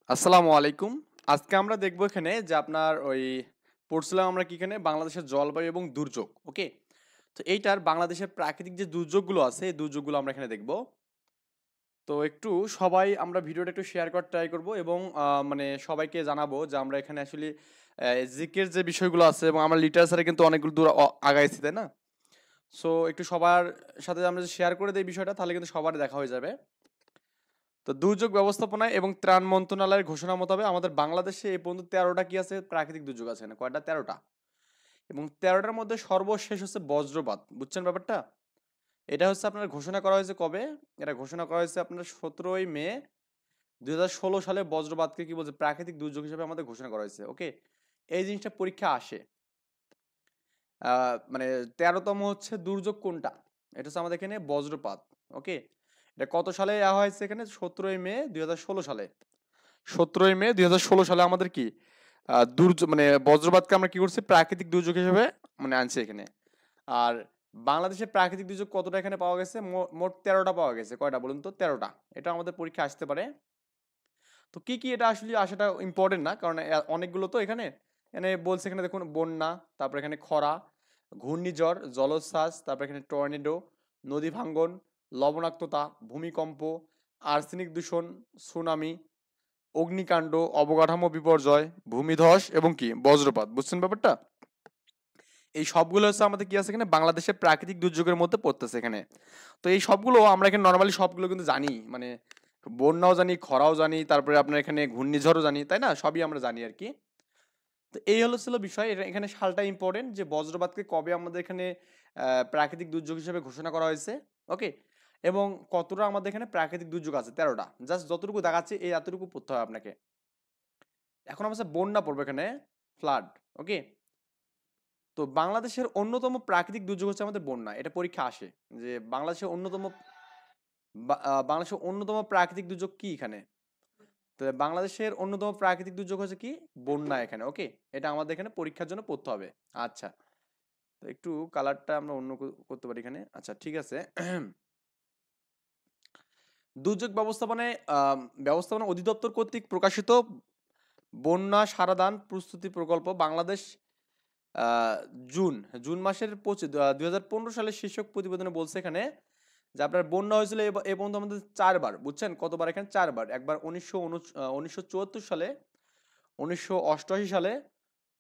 আসসালামু আলাইকুম। আজকে আমরা দেখব এখানে যে আপনার ওই পড়ছিলাম আমরা কি এখানে বাংলাদেশের জলবায়ু এবং দুর্যোগ। ওকে? তো এইটার বাংলাদেশের প্রাকৃতিক যে দুর্যোগগুলো আছে, এই দুর্যোগগুলো আমরা এখানে দেখব। তো একটু সবাই আমরা ভিডিওটা একটু শেয়ার করার ট্রাই করব এবং মানে সবাইকে জানাবো যে আমরা এখানে আসলে জিকের যে বিষয়গুলো আছে এবং আমরা লিটারেচারে কিন্তু অনেকগুলো দূর আগাইছি, তাই না? সো একটু সবার সাথে আমরা যদি শেয়ার করে দেই বিষয়টা তাহলে কিন্তু সবার দেখা হয়ে যাবে। তো দুর্যোগ ব্যবস্থাপনা এবং ত্রাণ মন্ত্রণালয়ের ঘোষণা মোতাবেক আমাদের বাংলাদেশে এই পর্যন্ত 13টা কি আছে প্রাকৃতিক দুর্যোগ আছে না কয়টা 13টা এবং 13টার মধ্যে সর্বশেষ হচ্ছে বজ্রপাত। বুঝছেন ব্যাপারটা? এটা হচ্ছে আপনার ঘোষণা করা হয়েছে কবে? এটা ঘোষণা করা হয়েছে আপনার 17ই মে 2016 সালে বজ্রপাতকে কি বলছে প্রাকৃতিক দুর্যোগ হিসেবে আমাদের ঘোষণা করা হয়েছে। ওকে? এই জিনিসটা পরীক্ষা আসে। মানে 13তম হচ্ছে দুর্যোগ কোনটা? এটা হচ্ছে আমাদের এখানে বজ্রপাত। ওকে? এটা কত সালে হয়েছে এখানে 17ই মে 2016 সালে। 17ই মে 2016 সালে আমাদের কি দুর্যোগ মানে বজ্রপাতকে আমরা কি করছি প্রাকৃতিক দুর্যোগ হিসেবে মানে আনছি এখানে। আর বাংলাদেশের প্রাকৃতিক দুর্যোগ কতটা এখানে পাওয়া গেছে? মোট 13টা পাওয়া গেছে। কয়টা বলুন তো? 13টা। এটা আমাদের পরীক্ষা আসতে পারে। তো কি কি এটা আসলে আসাটা ইম্পর্টেন্ট না, কারণ অনেকগুলো তো এখানে এখানে বলছে এখানে দেখুন বন্যা, তারপর এখানে খরা, ঘূর্ণিঝড়, জলোচ্ছ্বাস, তারপর এখানে টর্নেডো, নদী ভাঙ্গন, লবণাক্ততা, ভূমিকম্প, আর্সেনিক দূষণ, সুনামি, অগ্নিকাণ্ড, অবকাঠামো বিপর্যয়, ভূমিধস এবং কি বজ্রপাত। বুঝছেন ব্যাপারটা? এই সবগুলো হচ্ছে আমাদের কি আছে এখানে বাংলাদেশের প্রাকৃতিক দুর্যোগের মধ্যে পড়তেছে এখানে। তো এই সবগুলো আমরা এখানে নর্মালি সবগুলো কিন্তু জানি, মানে বন্যাও জানি, খরাও জানি, তারপরে আপনার এখানে ঘূর্ণিঝড়ও জানি, তাই না? সবই আমরা জানি আর কি। তো এই হলো ছিল বিষয়। এখানে সালটা ইম্পর্টেন্ট যে বজ্রপাতকে কবে আমাদের এখানে প্রাকৃতিক দুর্যোগ হিসেবে ঘোষণা করা হয়েছে। ওকে? এবং কতটা আমাদের এখানে প্রাকৃতিক দুর্যোগ আছে 13টা। জাস্ট যতটুকু দেখাচ্ছে এই এতটুকু পড়তে হবে আপনাকে। এখন আমরা বন্যা পড়বো এখানে, ফ্লাড। ওকে? তো বাংলাদেশের অন্যতম প্রাকৃতিক দুর্যোগ হচ্ছে আমাদের বন্যা। এটা পরীক্ষা আসে যে বাংলাদেশের অন্যতম প্রাকৃতিক দুর্যোগ কি এখানে? তো বাংলাদেশের অন্যতম প্রাকৃতিক দুর্যোগ হচ্ছে কি বন্যা এখানে। ওকে? এটা আমাদের এখানে পরীক্ষার জন্য পড়তে হবে। আচ্ছা, তো একটু কালারটা আমরা অন্য করতে পারি এখানে। আচ্ছা, ঠিক আছে। দুর্যোগ ব্যবস্থাপনা অধিদপ্তর কর্তৃক প্রকাশিত বন্যা সারাদান প্রস্তুতি প্রকল্প বাংলাদেশ আহ, জুন জুন মাসের 2015 সালের শীর্ষক প্রতিবেদনে বলছে এখানে যে আপনার বন্যা হয়েছিল এ পর্যন্ত আমাদের 4বার। বুঝছেন কতবার? এখানে 4বার। একবার 1974 সালে, 1988 সালে,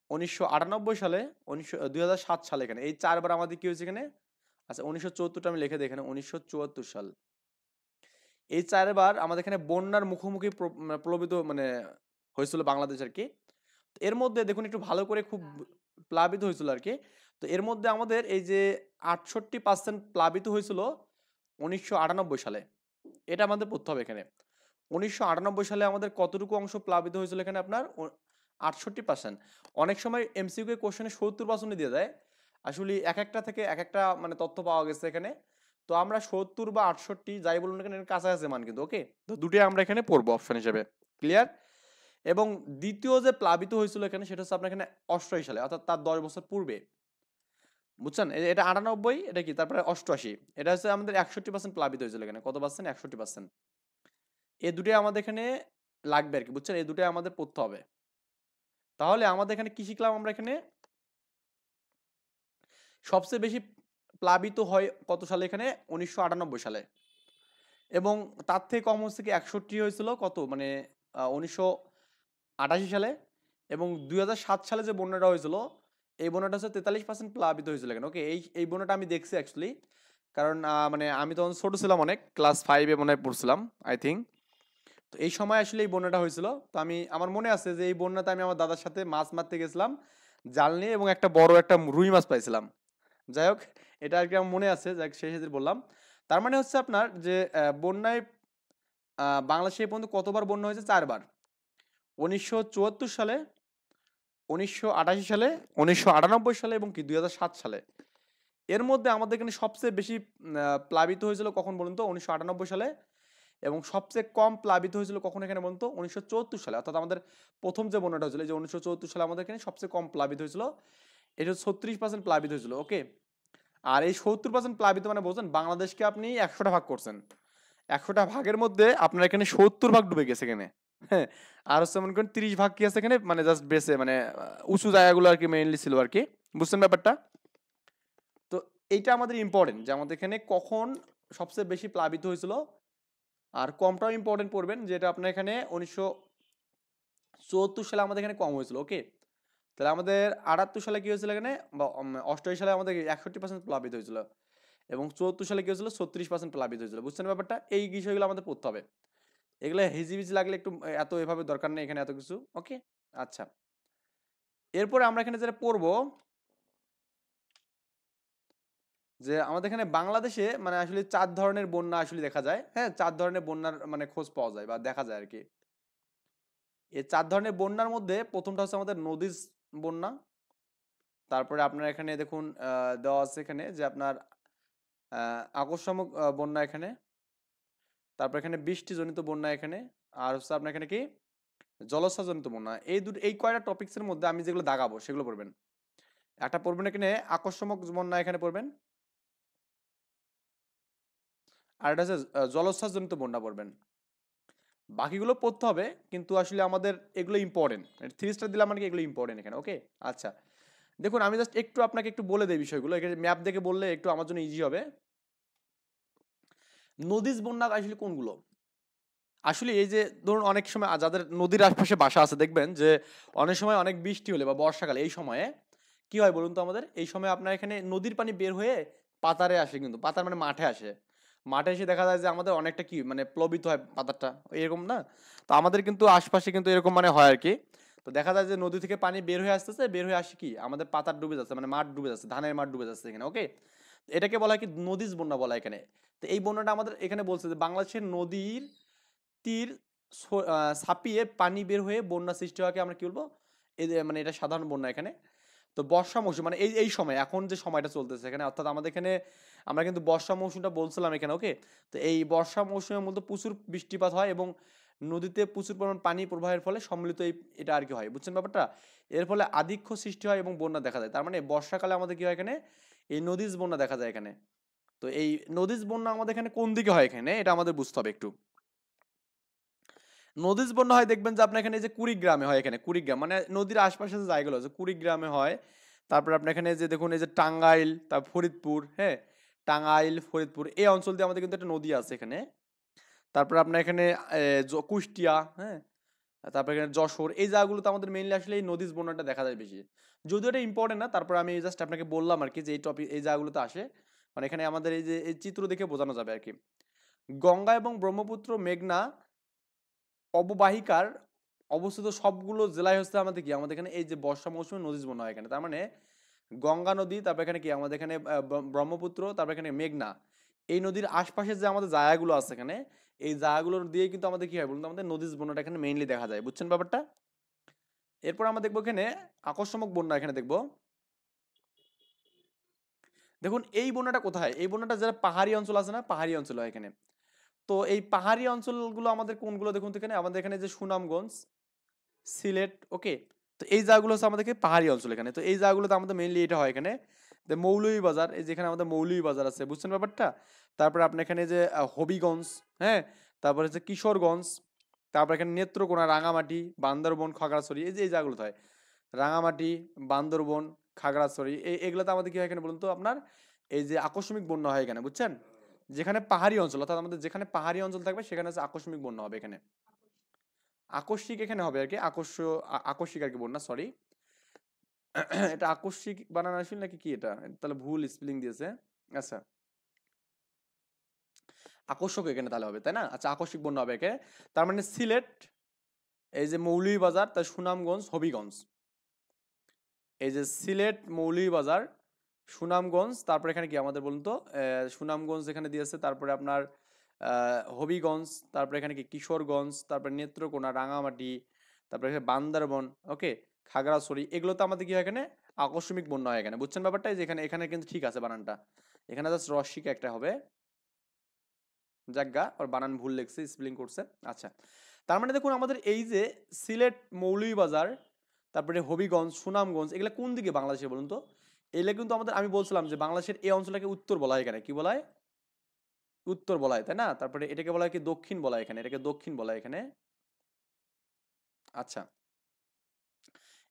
1998 সালে, 2007 সালে। এখানে এই 4বার আমাদের কি হয়েছে এখানে। আচ্ছা, 1974টা আমি লিখে দিই এখানে, 1974 সাল। এই 4বার আমাদের এখানে বন্যার মুখোমুখি প্লাবিত মানে হয়েছিল বাংলাদেশ আর কি। তো এর মধ্যে দেখুন একটু ভালো করে খুব প্লাবিত হয়েছিল আর কি। তো এর মধ্যে আমাদের এই যে 68% প্লাবিত হয়েছিল 1998 সালে। এটা আমাদের পড়তে হবে এখানে। 1998 সালে আমাদের কতটুকু অংশ প্লাবিত হয়েছিল এখানে আপনার 68%। অনেক সময় এমসিকিউ কোশ্চেনে 70% দিয়ে দেয়। আসলে এক একটা থেকে এক একটা মানে তথ্য পাওয়া গেছে এখানে। তো আমরা 70 বা 68 যাই বলুন না কেন এর কাছাকাছি মান কিন্তু। ওকে? তো দুটোই আমরা এখানে পড়বো অপশন হিসেবে। ক্লিয়ার? এবং দ্বিতীয় যে প্লাবিত হয়েছিল এখানে সেটা হচ্ছে আপনার এখানে 88 সালে, অর্থাৎ তার 10 বছর পূর্বে। বুঝছেন? এটা 98, এটা কি তারপরে 88। এটা হচ্ছে আমাদের 61% প্লাবিত হয়েছিল এখানে। কত পার্সেন্ট? 61%। এই দুটোই আমাদের এখানে লাগবে আর কি। বুঝছেন? এই দুটোই আমাদের পড়তে হবে। তাহলে আমাদের এখানে কি শিখলাম আমরা এখানে? সবচেয়ে বেশি প্লাবিত হয় কত সালে এখানে? 1998 সালে। এবং তার থেকে কম হচ্ছে কি 61 হয়েছিল কত মানে 1988 সালে। এবং 2007 সালে যে বন্যাটা হয়েছিল এই বন্যাটা হচ্ছে 43% প্লাবিত হয়েছিল এখানে। ওকে? এই বন্যাটা আমি দেখছি অ্যাকচুয়ালি, কারণ মানে আমি তখন ছোট ছিলাম অনেক, ক্লাস 5-এ মনে হয় পড়ছিলাম আই থিঙ্ক। তো এই সময় আসলে এই বন্যাটা হয়েছিল। তো আমার মনে আছে যে এই বন্যাতে আমি আমার দাদার সাথে মাছ মারতে গেছিলাম জাল নিয়ে, এবং একটা বড় একটা রুই মাছ পাইছিলাম। যাই হোক, এটা আর কি আমার মনে আছে, যাক সেই সাথে বললাম। তার মানে হচ্ছে আপনার যে বন্যায় বাংলাদেশে এই পর্যন্ত কতবার বন্যা হয়েছে? 4বার। 1974 সালে, 1988 সালে, 1998 সালে এবং কি 2007 সালে। এর মধ্যে আমাদের এখানে সবচেয়ে বেশি প্লাবিত হয়েছিল কখন বলুন তো? 1998 সালে। এবং সবচেয়ে কম প্লাবিত হয়েছিল কখন এখানে বলুন তো? 1974 সালে। অর্থাৎ আমাদের প্রথম যে বন্যাটা হয়েছিল এই যে 1974 সালে আমাদের এখানে সবচেয়ে কম প্লাবিত হয়েছিল। এটা 36% প্লাবিত হয়েছিল। ওকে? আর এই 70% প্লাবিত মানে বলছেন বাংলাদেশকে আপনি 100টা ভাগ করছেন। 100টা ভাগের মধ্যে আপনার এখানে 70 ভাগ ডুবে গেছে এখানে। হ্যাঁ, আর হচ্ছে মনে করেন 30 ভাগ কি আছে এখানে, মানে জাস্ট বেসে মানে উঁচু জায়গাগুলো আর কি মেইনলি ছিল আর কি। বুঝছেন ব্যাপারটা? তো এইটা আমাদের ইম্পর্টেন্ট যে আমাদের এখানে কখন সবচেয়ে বেশি প্লাবিত হয়েছিল। আর কমটাও ইম্পর্টেন্ট পড়বেন, যেটা আপনার এখানে 1974 সালে আমাদের এখানে কম হয়েছিল। ওকে, তাহলে আমাদের 78 সালে কি হয়েছিল এখানে, বা 88 সালে আমাদের 61% প্লাবিত হয়েছিল, এবং 74 সালে কি হয়েছিল 36% প্লাবিত হয়েছিল। বুঝছেন ব্যাপারটা? এই বিষয়গুলো আমাদের পড়তে হবে। এগুলো হিজিবিজি লাগলে একটু এত এভাবে দরকার নেই এখানে এত কিছু। ওকে, আচ্ছা, এরপরে আমরা এখানে যেটা পড়বো, যে আমাদের এখানে বাংলাদেশে মানে আসলে 4 ধরনের বন্যা আসলে দেখা যায়। হ্যাঁ, 4 ধরনের বন্যার মানে খোঁজ পাওয়া যায় বা দেখা যায় আর কি। এই 4 ধরনের বন্যার মধ্যে প্রথমটা হচ্ছে আমাদের নদীর বন্যা। তারপরে আপনার এখানে দেখুন দেওয়া আছে এখানে যে আপনার আকস্মিক বন্যা এখানে। তারপর এখানে বৃষ্টিজনিত বন্যা এখানে। আর হচ্ছে আপনার এখানে কি জলোচ্ছ্বাসজনিত বন্যা। এই দুটো, এই কয়টা টপিক্সের মধ্যে আমি যেগুলো দাগাবো সেগুলো পড়বেন। একটা পড়বেন এখানে আকস্মিক বন্যা এখানে পড়বেন, আর এটা হচ্ছে জলোচ্ছ্বাসজনিত বন্যা পড়বেন। বাকিগুলো পড়তে হবে, কিন্তু আসলে আমাদের এগুলো ইম্পর্টেন্ট। 3 স্টার দিলাম মানে কি এগুলো ইম্পর্টেন্ট এখানে। ওকে, আচ্ছা, দেখুন আমি জাস্ট একটু আপনাকে একটু বলে দেই বিষয়গুলো, এখানে ম্যাপ দেখে বললে একটু আমার জন্য ইজি হবে। নদীজ বন্যা আসলে কোনগুলো? আসলে এই যে ধরুন অনেক সময় যাদের নদীর আশপাশে বাসা আছে দেখবেন যে অনেক সময় অনেক বৃষ্টি হলে বা বর্ষাকালে এই সময়ে কি হয় বলুন তো, আমাদের এই সময় আপনার এখানে নদীর পানি বের হয়ে পাতারে আসে, কিন্তু পাতার মানে মাঠে আসে। মাঠে এসে দেখা যায় যে আমাদের অনেকটা কি মানে প্লাবিত হয় পাতারটা, এরকম না? তো আমাদের কিন্তু আশপাশে কিন্তু এরকম মানে হয় আর কি। তো দেখা যায় যে নদী থেকে পানি বের হয়ে আসতেছে, বের হয়ে আসে কি আমাদের পাতার ডুবে যাচ্ছে, মানে মাঠ ডুবে যাচ্ছে, ধানের মাঠ ডুবে যাচ্ছে এখানে। ওকে, এটাকে বলা হয় কি নদীজ বন্যা বলা হয় এখানে। তো এই বন্যাটা আমাদের এখানে বলছে যে বাংলাদেশের নদীর তীর ছাপিয়ে পানি বের হয়ে বন্যা সৃষ্টি হওয়াকে আমরা কি বলবো, এই যে মানে এটা সাধারণ বন্যা এখানে। তো বর্ষা মৌসুম মানে এই এই সময় এখন যে সময়টা চলতেছে এখানে, অর্থাৎ আমাদের এখানে আমরা কিন্তু বর্ষা মৌসুমটা বলছিলাম এখানে। ওকে, তো এই বর্ষা মৌসুমের মধ্যে প্রচুর বৃষ্টিপাত হয় এবং নদীতে প্রচুর পরিমাণ পানি প্রবাহের ফলে সম্মিলিত এই এটা আর কি হয়। বুঝছেন ব্যাপারটা? এর ফলে আধিক্য সৃষ্টি হয় এবং বন্যা দেখা যায়। তার মানে বর্ষাকালে আমাদের কি হয় এখানে, এই নদীজ বন্যা দেখা যায় এখানে। তো এই নদীজ বন্যা আমাদের এখানে কোন দিকে হয় এখানে, এটা আমাদের বুঝতে হবে একটু। নদীজ বন্যা হয় দেখবেন যে আপনার এখানে এই যে কুড়িগ্রামে হয়, এখানে কুড়িগ্রাম মানে নদীর আশপাশে যে জায়গাগুলো আছে কুড়িগ্রামে হয়। তারপর আপনার এখানে যে দেখুন এই যে টাঙ্গাইল, তারপর ফরিদপুর, হ্যাঁ, টাঙ্গাইল ফরিদপুর এই অঞ্চল দিয়ে আমাদের কিন্তু একটা নদী আছে এখানে। তারপর আপনার এখানে কুষ্টিয়া, হ্যাঁ, তারপর এখানে যশোর, এই জায়গাগুলোতে আমাদের মেইনলি আসলে এই নদীজ বন্যাটা দেখা যায় বেশি। যদিও এটা ইম্পর্টেন্ট না, তারপর আমি জাস্ট আপনাকে বললাম আর কি যে এই টপিক এই জায়গাগুলোতে আসে। মানে এখানে আমাদের এই যে এই চিত্র দেখে বোঝানো যাবে আর কি। গঙ্গা এবং ব্রহ্মপুত্র মেঘনা অববাহিকার অবস্থিত সবগুলো জেলায় হচ্ছে আমাদের কি আমাদের এখানে এই যে বর্ষা মৌসুমে নদীজ বন্যা হয় এখানে। তার মানে গঙ্গা নদী, তারপর এখানে কি আমাদের এখানে ব্রহ্মপুত্র, তারপর এখানে মেঘনা, এই নদীর আশপাশে যে আমাদের জায়গাগুলো আছে এখানে, এই জায়গাগুলোর দিয়ে কিন্তু আমাদের কি হয় বলুন তো, আমাদের নদীজ বন্যাটা এখানে মেইনলি দেখা যায়। বুঝছেন ব্যাপারটা? এরপর আমরা দেখবো এখানে আকস্মিক বন্যা এখানে দেখবো। দেখুন এই বন্যাটা কোথায়, এই বন্যাটা যারা পাহাড়ি অঞ্চল আছে না, পাহাড়ি অঞ্চল হয় এখানে। তো এই পাহাড়ি অঞ্চলগুলো আমাদের কোনগুলো দেখুন তো, এখানে আমাদের এখানে যে সুনামগঞ্জ, সিলেট, ওকে, তো এই জায়গাগুলো হচ্ছে আমাদেরকে পাহাড়ি অঞ্চল এখানে। তো এই জায়গাগুলোতে আমাদের মেইনলি এটা হয় এখানে। মৌলভীবাজার, এই যেখানে আমাদের মৌলভীবাজার আছে, বুঝছেন ব্যাপারটা? তারপরে আপনার এখানে যে হবিগঞ্জ, হ্যাঁ, তারপরে হচ্ছে কিশোরগঞ্জ, তারপর এখানে নেত্রকোনা, রাঙামাটি, বান্দরবন, খাগড়াছড়ি, এই যে এই জায়গাগুলো হয় রাঙামাটি, বান্দরবন, খাগড়াছড়ি, এগুলোতে আমাদের কি হয় এখানে বলুন তো আপনার, এই যে আকস্মিক বন্যা হয় এখানে। বুঝছেন? যেখানে পাহাড়ি অঞ্চল, অর্থাৎ আমাদের যেখানে পাহাড়ি অঞ্চল থাকবে সেখানে হচ্ছে আকস্মিক বন্যা হবে এখানে। আকস্মিক এখানে হবে আর কি, আকস্মিক আর কি বন্যা, সরি। এটা আকস্মিক বানানো আসলে নাকি কি এটা, তাহলে ভুল স্পেলিং দিয়েছে। আচ্ছা, আকস্মিক এখানে তাহলে হবে, তাই না? আচ্ছা, আকস্মিক বন্যা হবে এখানে। তার মানে সিলেট, এই যে মৌলভীবাজার, তার সুনামগঞ্জ, হবিগঞ্জ, এই যে সিলেট, মৌলভীবাজার, সুনামগঞ্জ, তারপরে এখানে কি আমাদের বলুন তো, সুনামগঞ্জ এখানে দিয়েছে, তারপরে আপনার হবিগঞ্জ, তারপরে এখানে কি কিশোরগঞ্জ, তারপরে নেত্রকোনা, রাঙামাটি, তারপরে এখানে বান্দরবন, ওকে, খাগড়াছড়ি, এগুলো তো আমাদের কি হয় এখানে আকস্মিক বন্যা হয় এখানে। বুঝছেন ব্যাপারটা? এই যে এখানে এখানে কিন্তু ঠিক আছে বানানটা, এখানে জাস্ট রসিক একটা হবে, জায়গা ওর বানান ভুল লেখছে, স্পেলিং করছে। আচ্ছা, তার মানে দেখুন আমাদের এই যে সিলেট, মৌলভীবাজার, তারপরে হবিগঞ্জ, সুনামগঞ্জ, এগুলো কোন দিকে বাংলাদেশে বলুন তো? এগুলো কিন্তু আমাদের, আমি বলছিলাম যে বাংলাদেশের এই অঞ্চলটাকে উত্তর বলা হয় এখানে, কি বলা হয়? উত্তর বলা হয়, তাই না? তারপরে এটাকে বলা হয় কি দক্ষিণ বলা হয় এখানে, এটাকে দক্ষিণ বলা হয় এখানে। আচ্ছা,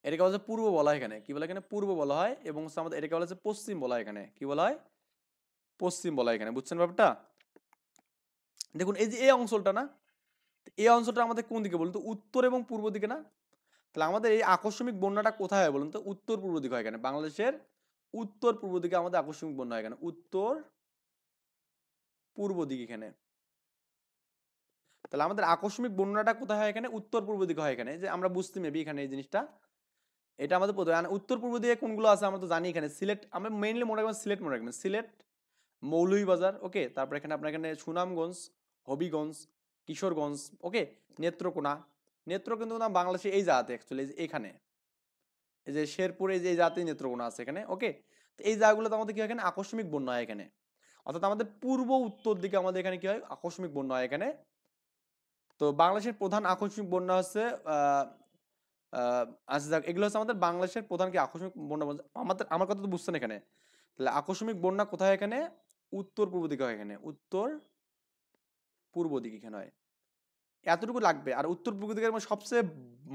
এটাকে বলা হচ্ছে পূর্ব বলা হয় এখানে, কি বলা হয় এখানে পূর্ব বলা হয়, এবং হচ্ছে আমাদের এটাকে বলা হচ্ছে পশ্চিম বলা হয় এখানে, কি বলা হয় পশ্চিম বলা হয় এখানে, বুঝছেন ব্যাপারটা? দেখুন এই যে এই অঞ্চলটা না, এই অঞ্চলটা আমাদের কোন দিকে বলুন তো, উত্তর এবং পূর্ব দিকে না? তাহলে আমাদের এই আকস্মিক বন্যাটা কোথায় হয় বলুন তো, উত্তর পূর্ব দিকে হয় এখানে, বাংলাদেশের উত্তর পূর্ব দিকে আমাদের আকস্মিক বন্যা হয় এখানে, উত্তর পূর্ব দিকে এখানে। তাহলে আমাদের আকস্মিক বন্যাটা কোথায় হয় এখানে, উত্তর পূর্ব দিকে হয় এখানে, যে আমরা বুঝতে মেবি এখানে এই জিনিসটা, এটা আমাদের প্রথমে উত্তর পূর্ব দিকে কোনগুলো আছে আমরা তো জানি এখানে, সিলেট, আমরা মেইনলি মনে রাখবেন সিলেট, মনে রাখবেন সিলেট, মৌলভীবাজার, ওকে, তারপর এখানে আপনার এখানে সুনামগঞ্জ, হবিগঞ্জ, কিশোরগঞ্জ, ওকে, নেত্রকোনা, কিন্তু না বাংলাদেশে এই জায়গাতে অ্যাকচুয়ালি এখানে, এই যে শেরপুরে যে এই জাতীয় নেত্রকোনা আছে এখানে, ওকে। তো এই জায়গাগুলোতে আমাদের কি হয় এখানে আকস্মিক বন্যা হয় এখানে, অর্থাৎ আমাদের পূর্ব উত্তর দিকে আমাদের এখানে কি হয় আকস্মিক বন্যা হয় এখানে। তো বাংলাদেশের প্রধান আকস্মিক বন্যা হচ্ছে আহ আহ আচ্ছা যাক, এগুলো হচ্ছে আমাদের বাংলাদেশের প্রধান কি আকস্মিক বন্যা আমাদের, আমার কথা তো বুঝছেন এখানে। তাহলে আকস্মিক বন্যা কোথায় এখানে, উত্তর পূর্ব দিকে হয় এখানে, উত্তর পূর্ব দিকে এখানে হয়, এতটুকু লাগবে। আর উত্তর পূর্ব দিকের মধ্যে সবচেয়ে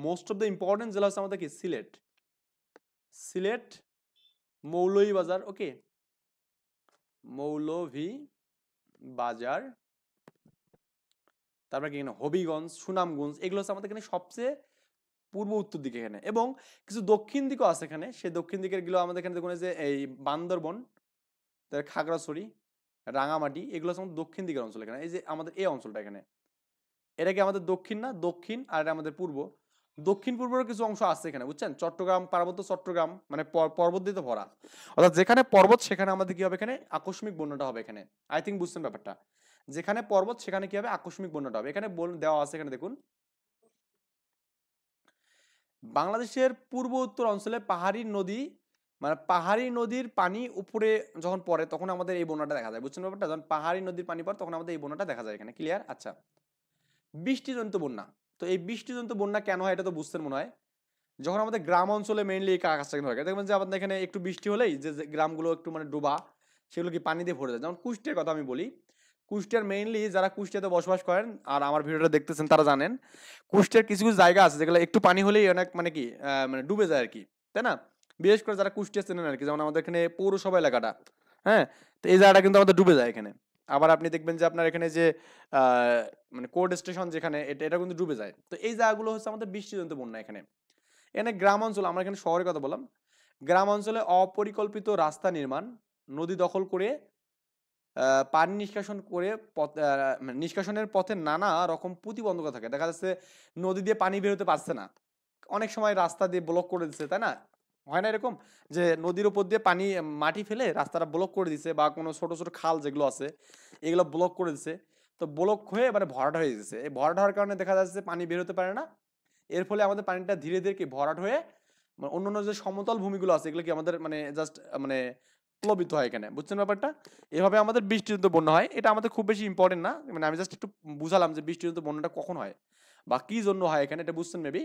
মোস্ট অফ দ্য ইম্পর্টেন্ট জেলা হচ্ছে আমাদের কি সিলেট, সিলেট, মৌলভীবাজার, ওকে, মৌলভী বাজার, তারপরে কি এখানে হবিগঞ্জ, সুনামগঞ্জ, এগুলো হচ্ছে আমাদের এখানে সবচেয়ে পূর্ব উত্তর দিকে এখানে, এবং কিছু দক্ষিণ দিকেও আছে এখানে, সেই দক্ষিণ দিকের গুলো আমাদের এখানে দেখুন, যে এই বান্দরবন, তারপরে খাগড়াছড়ি, রাঙামাটি, এগুলো হচ্ছে আমাদের দক্ষিণ দিকের অঞ্চল এখানে, এই যে আমাদের এই অঞ্চলটা এখানে, এটা কি আমাদের দক্ষিণ না, দক্ষিণ, আর এটা আমাদের পূর্ব। দক্ষিণ পূর্বের কিছু অংশ আছে এখানে, বুঝছেন, চট্টগ্রাম, পার্বত্য চট্টগ্রাম, মানে পর্বত দিয়ে তো ভরা, অর্থাৎ যেখানে পর্বত সেখানে আমাদের কি হবে এখানে আকস্মিক বন্যাটা হবে এখানে। আই থিঙ্ক বুঝছেন ব্যাপারটা, যেখানে পর্বত সেখানে কি হবে আকস্মিক বন্যাটা হবে এখানে, দেওয়া আছে এখানে দেখুন। বাংলাদেশের পূর্ব উত্তর অঞ্চলে পাহাড়ি নদী, মানে পাহাড়ি নদীর পানি উপরে যখন পড়ে তখন আমাদের এই বন্যাটা দেখা যায়, বুঝছেন ব্যাপারটা, যখন পাহাড়ি নদীর পানি পড়ে তখন আমাদের এই বন্যাটা দেখা যায় এখানে, ক্লিয়ার? আচ্ছা, বৃষ্টিজনিত বন্যা, তো এই বৃষ্টিজনিত বন্যা কেন হয় এটা তো বুঝছেন মনে হয়, যখন আমাদের গ্রাম অঞ্চলে মেইনলি এই কাজটা কিন্তু হয়, দেখবেন যে আমাদের এখানে একটু বৃষ্টি হলেই যে যে গ্রামগুলো একটু মানে ডোবা, সেগুলো কি পানি দিয়ে ভরে যায়। যেমন কুষ্টিয়ার কথা আমি বলি, কুষ্টিয়ার মেইনলি যারা কুষ্টিয়াতে বসবাস করেন আর আমার ভিডিওটা দেখতেছেন তারা জানেন, কুষ্টিয়ার কিছু কিছু জায়গা আছে যেগুলো একটু পানি হলেই অনেক মানে কি মানে ডুবে যায় আর কি, তাই না? বিশেষ করে যারা কুষ্টিয়া চেনেন আর কি, যেমন আমাদের এখানে পৌরসভা এলাকাটা, হ্যাঁ, তো এই জায়গাটা কিন্তু আমাদের ডুবে যায় এখানে। আবার আপনি দেখবেন যে আপনার এখানে যে মানে কোর্ট স্টেশন যেখানে, এটা কিন্তু ডুবে যায়। তো এই জায়গাগুলো হচ্ছে আমাদের বৃষ্টিজনিত বন্যা এখানে। এখানে গ্রাম অঞ্চল, আমরা এখানে শহরের কথা বললাম, গ্রাম অঞ্চলে অপরিকল্পিত রাস্তা নির্মাণ, নদী দখল করে পানি নিষ্কাশন করে মানে নিষ্কাশনের পথে নানা রকম প্রতিবন্ধকতা থাকে, দেখা যাচ্ছে নদী দিয়ে পানি বেরোতে পারছে না, অনেক সময় রাস্তা দিয়ে ব্লক করে দিচ্ছে, তাই না? হয় না এরকম, যে নদীর উপর দিয়ে পানি মাটি ফেলে রাস্তাটা ব্লক করে দিচ্ছে, বা কোনো ছোট ছোট খাল যেগুলো আছে এগুলো ব্লক করে দিচ্ছে, তো ব্লক হয়ে এবারে ভরাট হয়ে গেছে, এই ভরাট হওয়ার কারণে দেখা যাচ্ছে পানি বের হতে পারে না, এর ফলে আমাদের পানিটা ধীরে ধীরে কি ভরাট হয়ে অন্যান্য যে সমতল ভূমিগুলো আছে এগুলো কি আমাদের মানে জাস্ট মানে প্লাবিত হয় এখানে, বুঝছেন ব্যাপারটা? এভাবে আমাদের বৃষ্টিজনিত বন্যা হয়, এটা আমাদের খুব বেশি ইম্পর্টেন্ট না, মানে আমি জাস্ট একটু বুঝালাম যে বৃষ্টিজনিত বন্যাটা কখন হয় বা কি জন্য হয় এখানে, এটা বুঝছেন মেবি।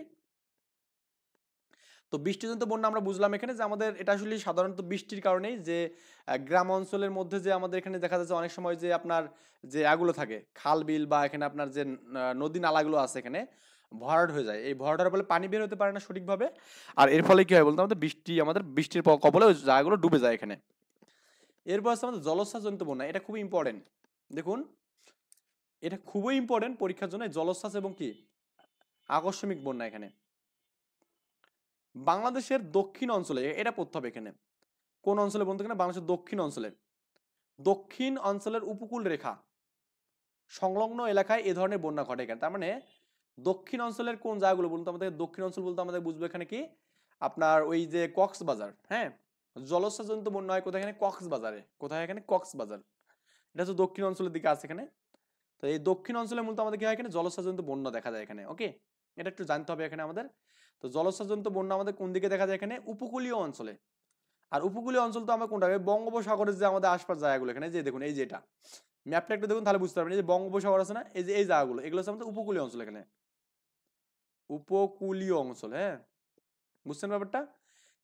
তো বৃষ্টিজনিত বন্যা আমরা বুঝলাম এখানে যে আমাদের এটা আসলে সাধারণত বৃষ্টির কারণেই, যে গ্রাম অঞ্চলের মধ্যে যে আমাদের এখানে দেখা যাচ্ছে অনেক সময় যে আপনার যে এগুলো থাকে খাল বিল, বা এখানে আপনার যে নদী নালাগুলো আছে এখানে ভরাট হয়ে যায়, এই ভরাট হওয়ার ফলে পানি বের হতে পারে না সঠিকভাবে, আর এর ফলে কি হয় বলতে আমাদের বৃষ্টির কবলে ওই জায়গাগুলো ডুবে যায় এখানে। এরপর আছে আমাদের জলোচ্ছ্বাসজনিত বন্যা, এটা খুবই ইম্পর্টেন্ট, দেখুন এটা খুবই ইম্পর্টেন্ট পরীক্ষার জন্য, জলোচ্ছ্বাস এবং কি আকস্মিক বন্যা এখানে। বাংলাদেশের দক্ষিণ অঞ্চলে এটা পড়তে হবে এখানে, কোন অঞ্চলে বলতে গেলে বাংলাদেশের দক্ষিণ অঞ্চলের উপকূল রেখা সংলগ্ন এলাকায় এ ধরনের বন্যা ঘটে এখানে, তার মানে দক্ষিণ অঞ্চলের কোন জায়গাগুলো বলতে আমাদের, দক্ষিণ অঞ্চল বলতে আমাদের বুঝবো এখানে কি আপনার ওই যে কক্সবাজার, হ্যাঁ, জলোচ্ছ্বাসজনিত বন্যা হয় কোথায়, এখানে কক্সবাজারে, কোথায় এখানে কক্সবাজার, এটা হচ্ছে দক্ষিণ অঞ্চলের দিকে আছে এখানে। তো এই দক্ষিণ অঞ্চলে মূলত আমাদের কি হয় এখানে জলোচ্ছ্বাসজনিত বন্যা দেখা যায় এখানে, ওকে, এটা একটু জানতে হবে এখানে আমাদের। তো জলোচ্ছ্বাসজনিত বন্যা আমাদের কোন দিকে দেখা যায় এখানে, উপকূলীয় অঞ্চলে। আর উপকূলীয় অঞ্চল তো আমরা কোনটা, বঙ্গোপসাগরের যে আমাদের আশপাশ জায়গাগুলো এখানে, যে দেখুন এই যে এটা ম্যাপটা একটু দেখুন তাহলে বুঝতে পারবেন, এই যে বঙ্গোপসাগর আছে না, এই যে এই জায়গাগুলো এগুলো হচ্ছে আমাদের উপকূলীয় অঞ্চল এখানে, উপকূলীয় অঞ্চল, হ্যাঁ, বুঝছেন ব্যাপারটা?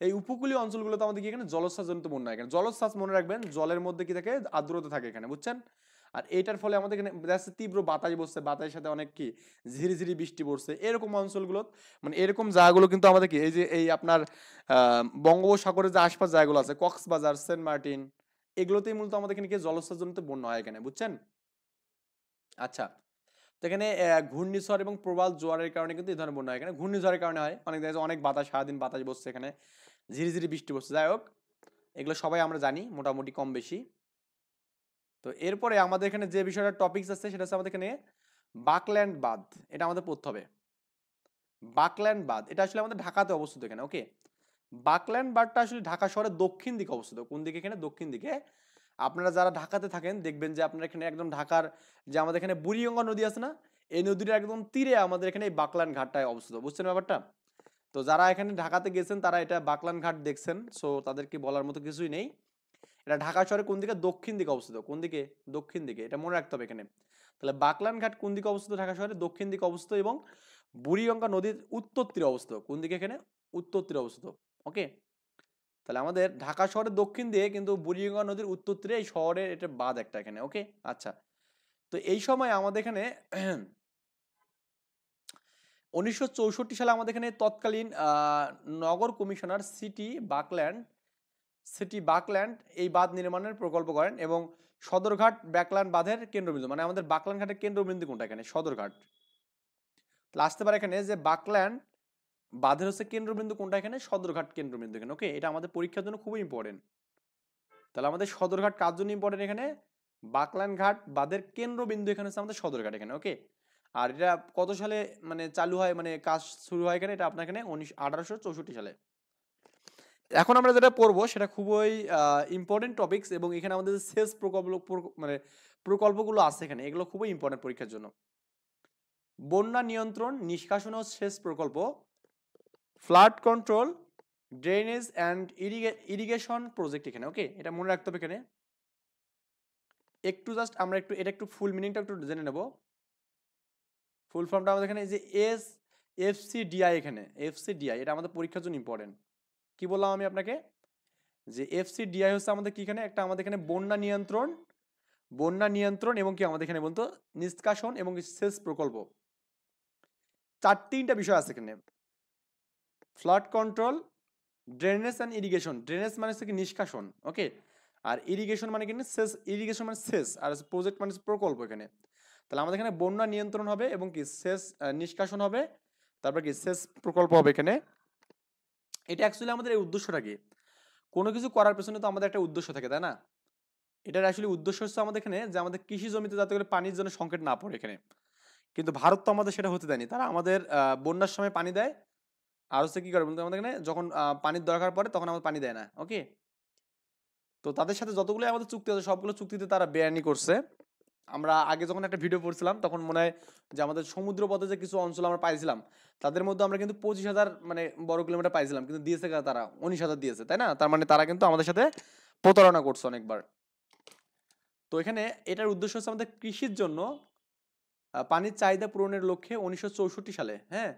এই উপকূলীয় অঞ্চলগুলোতে আমাদের কি এখানে জলোচ্ছ্বাসজনিত বন্যা, এখানে জলোচ্ছ্বাস মনে রাখবেন, জলের মধ্যে কি থাকে আর্দ্রতা থাকে এখানে, বুঝছেন? আর এইটার ফলে আমাদের এখানে দেখা যাচ্ছে তীব্র বাতাস বসছে, বাতাসের সাথে অনেক কি ঝিরিঝিরি বৃষ্টি পড়ছে, এরকম অঞ্চলগুলো মানে এরকম জায়গাগুলো কিন্তু আমাদের কি এই যে এই আপনার বঙ্গোপসাগরের যে আশপাশ জায়গাগুলো আছে, কক্সবাজার, সেন্ট মার্টিন, এগুলোতেই মূলত আমাদের এখানে কি জলোচ্ছ্বাসজনিত বন্যা হয় এখানে, বুঝছেন? আচ্ছা, তো এখানে ঘূর্ণিঝড় এবং প্রবল জোয়ারের কারণে কিন্তু এই ধরনের বন্যা হয়। এখানে ঘূর্ণিঝড়ের কারণে হয়, অনেক দেখা যায় অনেক বাতাস, সারাদিন বাতাস বসছে, এখানে ঝিরিঝিরি বৃষ্টি পড়ছে। যাই হোক, এগুলো সবাই আমরা জানি মোটামুটি কম বেশি। তো এরপরে আমাদের এখানে যে বিষয়টা টপিকস আছে সেটা হচ্ছে আমাদের এখানে বাকল্যান্ড বাঁধ, এটা আমাদের পড়তে হবে। বাকল্যান্ড বাঁধ এটা আসলে আমাদের ঢাকাতে অবস্থিত এখানে, ওকে। বাকল্যান্ড বাঁধটা আসলে ঢাকা শহরের দক্ষিণ দিকে অবস্থিত। কোন দিকে? এখানে দক্ষিণ দিকে। আপনারা যারা ঢাকাতে থাকেন দেখবেন যে আপনারা এখানে একদম ঢাকার যে আমাদের এখানে বুড়িগঙ্গা নদী আছে না, এই নদীর একদম তীরে আমাদের এখানে এই বাকল্যান্ড ঘাটটায় অবস্থিত, বুঝছেন ব্যাপারটা? তো যারা এখানে ঢাকাতে গেছেন তারা এটা বাকল্যান্ড ঘাট দেখছেন, সো তাদেরকে বলার মতো কিছুই নেই। এটা ঢাকা শহরের কোন দিকে? দক্ষিণ দিকে অবস্থিত। কোন দিকে? দক্ষিণ দিকে, এটা মনে রাখতে হবে এখানে। তাহলে বাকলান ঘাট কোন দিকে অবস্থিত? ঢাকা শহরের দক্ষিণ দিকে অবস্থিত এবং বুড়িগঙ্গা নদীর উত্তর তীরে অবস্থিত। কোন দিকে? এখানে উত্তর তীরে অবস্থিত, ওকে। তাহলে আমাদের ঢাকা শহরের দক্ষিণ দিয়ে কিন্তু বুড়িগঙ্গা নদীর উত্তর তীরে এই শহরের এটা বাঁধ একটা এখানে, ওকে। আচ্ছা, তো এই সময় আমাদের এখানে 1964 সালে আমাদের এখানে তৎকালীন নগর কমিশনার সিটি বাকল্যান্ড এই বাঁধ নির্মাণের প্রকল্প করেন এবং সদরঘাট বাকল্যান্ড বাঁধের কেন্দ্রবিন্দু, মানে আমাদের বাকল্যান্ড ঘাটের কেন্দ্রবিন্দু কোনটা? এখানে সদরঘাট। তাহলে আসতে পারে এখানে যে বাকল্যান্ড বাঁধের হচ্ছে কেন্দ্রবিন্দু কোনটা? এখানে সদরঘাট কেন্দ্রবিন্দু এখানে, ওকে। এটা আমাদের পরীক্ষার জন্য খুবই ইম্পর্টেন্ট। তাহলে আমাদের সদরঘাট কার জন্য ইম্পর্টেন্ট? এখানে বাকল্যান্ড ঘাট বাঁধের কেন্দ্রবিন্দু এখানে হচ্ছে আমাদের সদরঘাট এখানে, ওকে। আর এটা কত সালে মানে চালু হয়, মানে কাজ শুরু হয় এখানে? এটা আপনার এখানে 1864 সালে। এখন আমরা যেটা পড়বো সেটা খুবই ইম্পর্টেন্ট টপিকস এবং এখানে আমাদের যে সেচ মানে প্রকল্পগুলো আছে এখানে, এগুলো খুবই ইম্পর্টেন্ট পরীক্ষার জন্য। বন্যা নিয়ন্ত্রণ, নিষ্কাশন ও সেচ প্রকল্প, flood control, drainage and irrigation project এখানে, ওকে। এটা মনে রাখতে হবে এখানে। একটু জাস্ট আমরা এটা একটু ফুল মিনিংটা একটু জেনে নেব। ফুল ফর্মটা আমাদের এখানে যে এফসিডিআই, এখানে এফসিডিআই এটা আমাদের পরীক্ষার জন্য ইম্পর্টেন্ট। কি বললাম আমি আপনাকে? যে এফসিডিআই হচ্ছে আমাদের কি এখানে একটা আমাদের এখানে বন্যা নিয়ন্ত্রণ এবং কি আমাদের এখানে বলতো নিষ্কাশন এবং সেচ প্রকল্প, তিনটা বিষয় আছে এখানে। Flood control, drainage and irrigation. Drainage মানে হচ্ছে কি নিষ্কাশন, ওকে। আর ইরিগেশন মানে কি? সেচ। ইরিগেশন মানে সেচ, আর প্রজেক্ট মানে প্রকল্প এখানে। তাহলে আমাদের এখানে বন্যা নিয়ন্ত্রণ হবে এবং কি সেচ নিষ্কাশন হবে, তারপর কি সেচ প্রকল্প হবে এখানে। এটা অ্যাকচুয়ালি আমাদের এই উদ্দেশ্যটা কি? কোনো কিছু করার পেছনে তো আমাদের একটা উদ্দেশ্য থাকে, তাই না? এটার আসলে উদ্দেশ্য হচ্ছে আমাদের এখানে যে আমাদের কৃষি জমিতে যাতে করে পানির জন্য সংকট না পড়ে এখানে। কিন্তু ভারত তো আমাদের সেটা হতে দেয়নি। তারা আমাদের বন্যার সময় পানি দেয়, আর হচ্ছে কি করে বলতে আমাদের এখানে যখন পানির দরকার পড়ে তখন আমাদের পানি দেয় না, ওকে। তো তাদের সাথে যতগুলো আমাদের চুক্তি আছে সবগুলো চুক্তিতে তারা বেআইনি করছে। আমরা আগে যখন একটা ভিডিও পড়ছিলাম তখন মনে হয় যে আমাদের সমুদ্র পথে যে কিছু অঞ্চল আমরা পাইছিলাম তাদের মধ্যে আমরা কিন্তু 25,000 মানে বর্গ কিলোমিটার পাইছিলাম, কিন্তু দিয়েছে তারা 19,000 দিয়েছে, তাই না? তার মানে তারা কিন্তু আমাদের সাথে প্রতারণা করছে অনেকবার। তো এখানে এটার উদ্দেশ্য হচ্ছে আমাদের কৃষির জন্য পানির চাহিদা পূরণের লক্ষ্যে 1964 সালে, হ্যাঁ,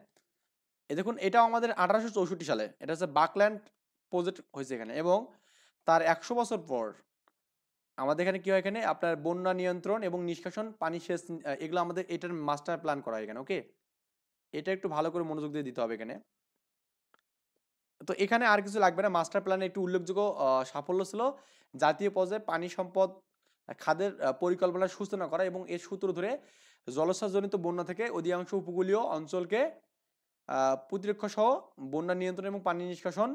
দেখুন এটাও আমাদের 1864 সালে এটা হচ্ছে বাকল্যান্ড প্রজেক্ট হয়েছে এখানে, এবং তার 100 বছর পর আমাদের এখানে কি হয়? এখানে আপনার বন্যা নিয়ন্ত্রণ এবং নিষ্কাশন, পানি সেচ, এগুলো আমাদের এটার মাস্টার প্ল্যান করা হয় এখানে, ওকে। এটা একটু ভালো করে মনোযোগ দিয়ে দিতে হবে এখানে। তো এখানে আর কিছু লাগবে না। মাস্টার প্ল্যানে একটু উল্লেখযোগ্য সাফল্য ছিল জাতীয় পর্যায়ে পানি সম্পদ খাদের পরিকল্পনার সূচনা করা এবং এর সূত্র ধরে জলোচ্ছ্বাসজনিত বন্যা থেকে অধিকাংশ উপকূলীয় অঞ্চলকে প্রতিরক্ষা সহ বন্যা নিয়ন্ত্রণ এবং পানি নিষ্কাশন,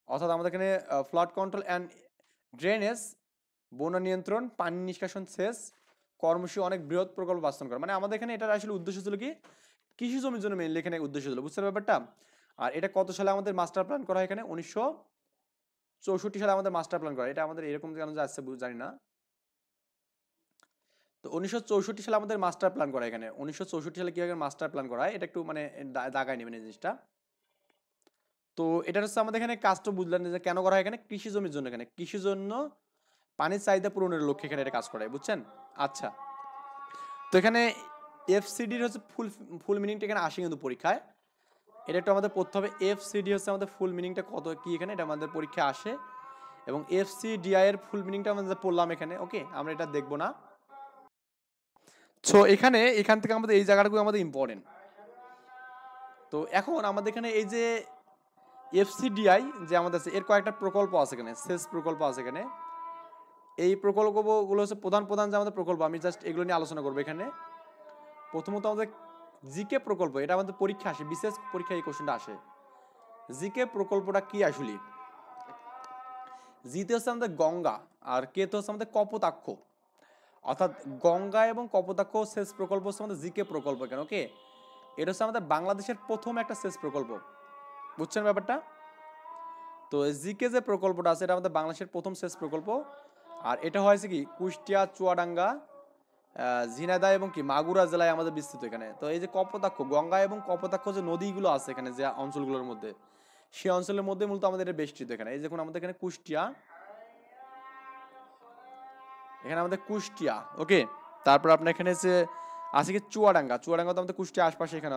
অর্থাৎ আমাদের এখানে ফ্লাড কন্ট্রোল অ্যান্ড ড্রেনেজ, বন্যা নিয়ন্ত্রণ, পানি নিষ্কাশন, সেচ কর্মসূচি অনেক বৃহৎ প্রকল্প বাস্তবায়ন করা। মানে আমাদের এখানে এটার আসলে উদ্দেশ্য ছিল কি? কৃষি জমির জন্য মেইনলি এখানে উদ্দেশ্য ছিল, বুঝতে ব্যাপারটা? আর এটা কত সালে আমাদের মাস্টার প্ল্যান করা হয়? এখানে 1964 সালে আমাদের মাস্টার প্ল্যান করা। এটা আমাদের এরকম কেন যে আসছে জানি না। তো 1964 সালে আমাদের মাস্টার প্ল্যান করা। এখানে 1964 সালে কিভাবে মাস্টার প্ল্যান করা হয় এটা একটু মানে দাগায় নেবেন এই জিনিসটা। তো এটা হচ্ছে আমাদের এখানে কাজটা বুঝলেন যে কেন করা হয়? এখানে কৃষি জমির জন্য, এখানে কৃষির জন্য পানির চাহিদা পূরণের লক্ষ্যে এখানে এটা কাজ করা হয়, বুঝছেন? আচ্ছা, তো এখানে এফসিডির হচ্ছে ফুল মিনিংটা এখানে আসে কিন্তু পরীক্ষায়। এটা একটু আমাদের পড়তে হবে। এফসিডি হচ্ছে আমাদের ফুল মিনিংটা কত কি এখানে, এটা আমাদের পরীক্ষায় আসে। এবং এফসিডিআই এর ফুল মিনিংটা আমরা পড়লাম এখানে, ওকে। আমরা এটা দেখবো না। সো এখান থেকে আমাদের এই জায়গাটাগুলো আমাদের ইম্পর্টেন্ট। তো এখন আমাদের এখানে এই যে এফসিডিআই যে আমাদের আছে, এর কয়েকটা প্রকল্প আছে এখানে, সেচ প্রকল্প আছে এখানে। এই প্রকল্পগুলো হচ্ছে প্রধান প্রধান যে আমাদের প্রকল্প, আমি জাস্ট এগুলো নিয়ে আলোচনা করবো এখানে। প্রথমত আমাদের জিকে প্রকল্প, এটা আমাদের পরীক্ষা আসে, বিশেষ পরীক্ষায় এই কোশ্চেনটা আসে। জিকে প্রকল্পটা কি আসলে? জিতে হচ্ছে আমাদের গঙ্গা, আর কেতে হচ্ছে আমাদের কপোতাক্ষ, অর্থাৎ গঙ্গা এবং কপোতাক্ষ সেচ প্রকল্প হচ্ছে আমাদের জিকে প্রকল্প। কেন? ওকে, এটা হচ্ছে আমাদের বাংলাদেশের প্রথম একটা সেচ প্রকল্প, বুঝছেন ব্যাপারটা? তো জিকে যে প্রকল্পটা আছে এটা আমাদের বাংলাদেশের প্রথম সেচ প্রকল্প। আর এটা হয়েছে কি কুষ্টিয়া, চুয়াডাঙ্গা, ঝিনাইদহ এবং কি মাগুরা জেলায় আমাদের বিস্তৃত এখানে। তো এই যে কপোতাক্ষ, গঙ্গা এবং কপোতাক্ষ যে নদীগুলো আছে এখানে যে অঞ্চলগুলোর মধ্যে, সেই অঞ্চলের মধ্যে মূলত আমাদের এটা বেষ্টিত এখানে। এই দেখুন আমাদের এখানে কুষ্টিয়া, এখানে আমাদের কুষ্টিয়া, ওকে। তারপর আপনার এখানে যে আছে কি চুয়াডাঙ্গা, চুয়াডাঙ্গা তো আমাদের কুষ্টিয়া আশপাশে এখানে।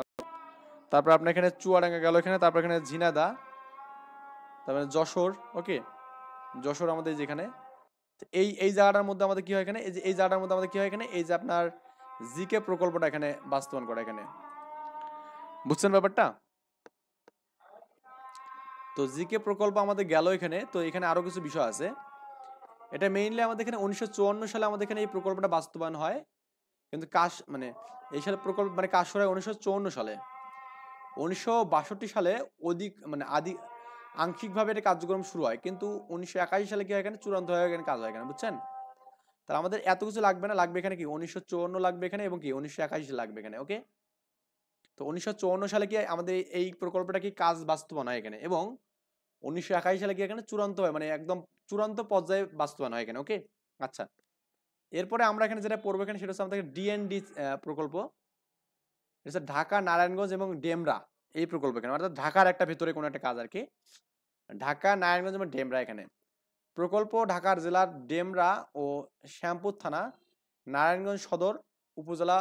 তারপর আপনার এখানে চুয়াডাঙ্গা গেল এখানে, তারপর এখানে ঝিনাইদহ, তারপরে যশোর, ওকে, যশোর আমাদের যেখানে। এই এই জায়গাটার মধ্যে আমাদের কি হয় এখানে, এই যে এই জায়গাটার মধ্যে আমাদের কি হয় এখানে, এই যে আপনার জিকে প্রকল্পটা এখানে বাস্তবায়ন করা এখানে, বুঝছেন ব্যাপারটা? তো জিকে প্রকল্প আমাদের গেল এখানে। তো এখানে আরো কিছু বিষয় আছে। এটা মেইনলি আমাদের এখানে 1954 সালে আমাদের এখানে এই প্রকল্পটা বাস্তবায়ন হয়, কিন্তু মানে এই সালে প্রকল্প মানে কাজ শুরু হয় 1954 সালে। 1962 সালে আংশিকভাবে এটা কার্যক্রম শুরু হয়, কিন্তু 1981 সালে কি হয় এখানে চূড়ান্ত হয়ে এখানে কাজ হয় এখানে, বুঝছেন? তাহলে আমাদের এত কিছু লাগবে না, লাগবে এখানে কি 1954 লাগবে এখানে, এবং কি 1981 লাগবে এখানে, ওকে। তো 1954 সালে কি আমাদের এই প্রকল্পটা কি কাজ বাস্তবায়ন হয় এখানে, এবং 1981 সালে কি এখানে চূড়ান্ত হয়, মানে একদম চূড়ান্ত পর্যায়ে বাস্তবায়ন হয় এখানে, ওকে। আচ্ছা, এরপরে আমরা এখানে যেটা পড়বো এখানে সেটা হচ্ছে আমাদের ডিএনডি প্রকল্প। এটা ঢাকা, নারায়ণগঞ্জ এবং ডেমরা এই প্রকল্প এখানে, অর্থাৎ ঢাকার একটা ভেতরে কোনো একটা কাজ আর কি। ঢাকা, নারায়ণগঞ্জ এবং ডেমরা এখানে প্রকল্প। ঢাকার জেলার ডেমরা ও শ্যামপুর থানা, নারায়ণগঞ্জ সদর উপজেলা,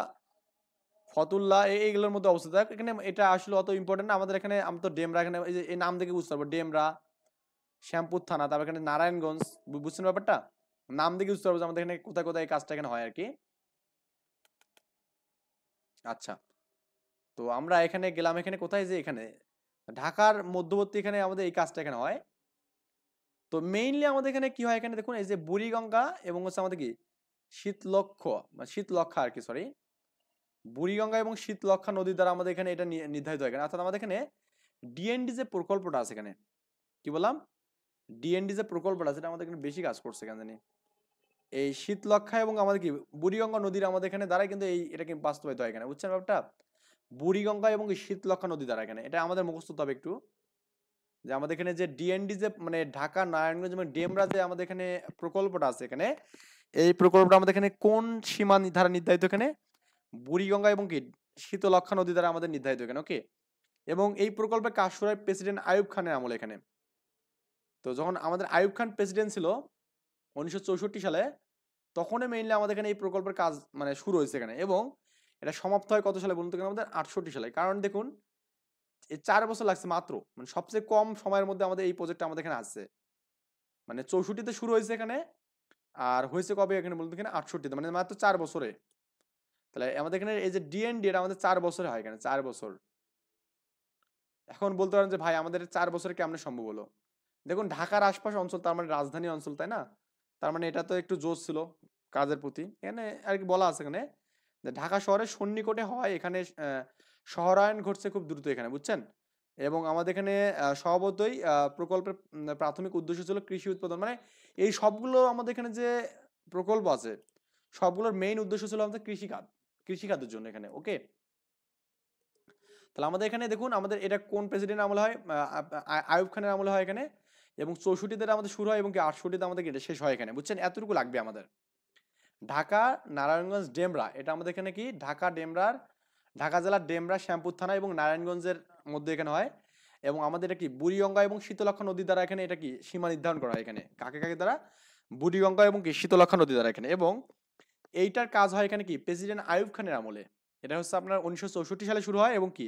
ফতুল্লা এইগুলোর মধ্যে অবস্থিত। এখানে এটা আসলে অত ইম্পর্টেন্ট না আমাদের এখানে। আমরা তো ডেমরা এখানে এই যে এই নাম দেখে বুঝতে পারবো, ডেমরা, শ্যামপুর থানা, তারপর এখানে নারায়ণগঞ্জ, বুঝছেন ব্যাপারটা? নাম দেখে বুঝতে পারবো যে আমাদের এখানে কোথায় কোথায় এই কাজটা এখানে হয় আর কি। আচ্ছা, তো আমরা এখানে গেলাম, এখানে কোথায়, যে এখানে ঢাকার মধ্যবর্তী এখানে আমাদের এই কাজটা এখানে হয়। তো মেইনলি আমাদের এখানে কি হয় এখানে দেখুন, এই যে বুড়িগঙ্গা এবং হচ্ছে আমাদের কি শীতলক্ষা আর কি, সরি, বুড়িগঙ্গা এবং শীতলক্ষা নদী দ্বারা আমাদের এখানে এটা নির্ধারিত হয় এখানে। অর্থাৎ আমাদের এখানে ডিএনডি যে প্রকল্পটা আছে এখানে, কি বললাম, ডিএনডি যে প্রকল্পটা আছে এটা আমাদের এখানে বেশি কাজ করছে কেন জানি, এই শীতলক্ষা এবং আমাদের কি বুড়িগঙ্গা নদীর আমাদের এখানে দ্বারা কিন্তু এটা কি বাস্তবায়িত হয় এখানে, বুঝছেন ব্যাপারটা? বুড়িগঙ্গা এবং শীতলক্ষা নদী দ্বারা এখানে, এটা আমাদের মুখস্থ হবে একটু, যে আমাদের এখানে যে ডিএনডি যে মানে ঢাকা, নারায়ণগঞ্জ এবং ডেমরা যে আমাদের এখানে প্রকল্পটা আছে এখানে, এই প্রকল্পটা আমাদের এখানে কোন সীমা নির্ধারিত এখানে, বুড়িগঙ্গা এবং কি শীতলক্ষা নদী দ্বারা আমাদের নির্ধারিত এখানে, ওকে। এবং এই প্রকল্পে কাজ শুরু হয় প্রেসিডেন্ট আইয়ুব খানের আমলে এখানে। তো যখন আমাদের আইয়ুব খান প্রেসিডেন্ট ছিল 1964 সালে, তখনই মেইনলি আমাদের এখানে এই প্রকল্পের কাজ মানে শুরু হয়েছে এখানে, এবং এটা সমাপ্ত হয় কত সালে বলুন তো আমাদের 68 সালে। কারণ দেখুন এই 4 বছর লাগছে মাত্র, মানে সবচেয়ে কম সময়ের মধ্যে আমাদের এই প্রজেক্টটা আমাদের এখানে আসছে। মানে 64-তে শুরু হয়েছে এখানে, আর হয়েছে কবে এখানে বলুন তো এখানে 68-তে, মানে মাত্র 4 বছরে। তাহলে আমাদের এখানে এই যে ডিএনডি এটা আমাদের 4 বছরে হয় এখানে, 4 বছর। এখন বলতে পারেন যে ভাই আমাদের 4 বছরে কেমনে সম্ভব হলো? দেখুন ঢাকার আশপাশ অঞ্চল, তার মানে রাজধানী অঞ্চল, তাই না? তার মানে এটা তো একটু জোশ ছিল কাজের প্রতি। এখানে আর কি বলা আছে এখানে যে ঢাকা শহরের সন্নিকটে হয় এখানে, শহরায়ন ঘটছে খুব দ্রুত এখানে, বুঝছেন? এবং আমাদের এখানে স্বভাবতই প্রকল্পের প্রাথমিক উদ্দেশ্য ছিল কৃষি উৎপাদন, মানে এই সবগুলো আমাদের এখানে যে প্রকল্প আছে সবগুলোর মেইন উদ্দেশ্য ছিল আমাদের কৃষিখাতের জন্য এখানে, ওকে। তাহলে আমাদের এখানে দেখুন আমাদের এটা কোন প্রেসিডেন্ট আমলে হয়, আইয়ুব খানের আমলে হয় এখানে, এবং 64-তে আমাদের শুরু হয় এবং কি 68-তে আমাদের এটা শেষ হয় এখানে, বুঝছেন? এতটুকু লাগবে আমাদের। ঢাকা, নারায়ণগঞ্জ, ডেমরা এটা আমাদের এখানে কি ঢাকা জেলার ডেমরা, শ্যামপুর থানা এবং নারায়ণগঞ্জের মধ্যে এখানে হয়। এবং আমাদের এটা কি বুড়িগঙ্গা এবং শীতলক্ষা নদী দ্বারা এখানে এটা কি সীমা নির্ধারণ করা হয় এখানে, কাকে কাকে দ্বারা, বুড়িগঙ্গা এবং কি শীতলক্ষা নদী দ্বারা এখানে। এবং এইটার কাজ হয় এখানে কি প্রেসিডেন্ট আইয়ুব খানের আমলে। এটা হচ্ছে আপনার 1964 সালে শুরু হয় এবং কি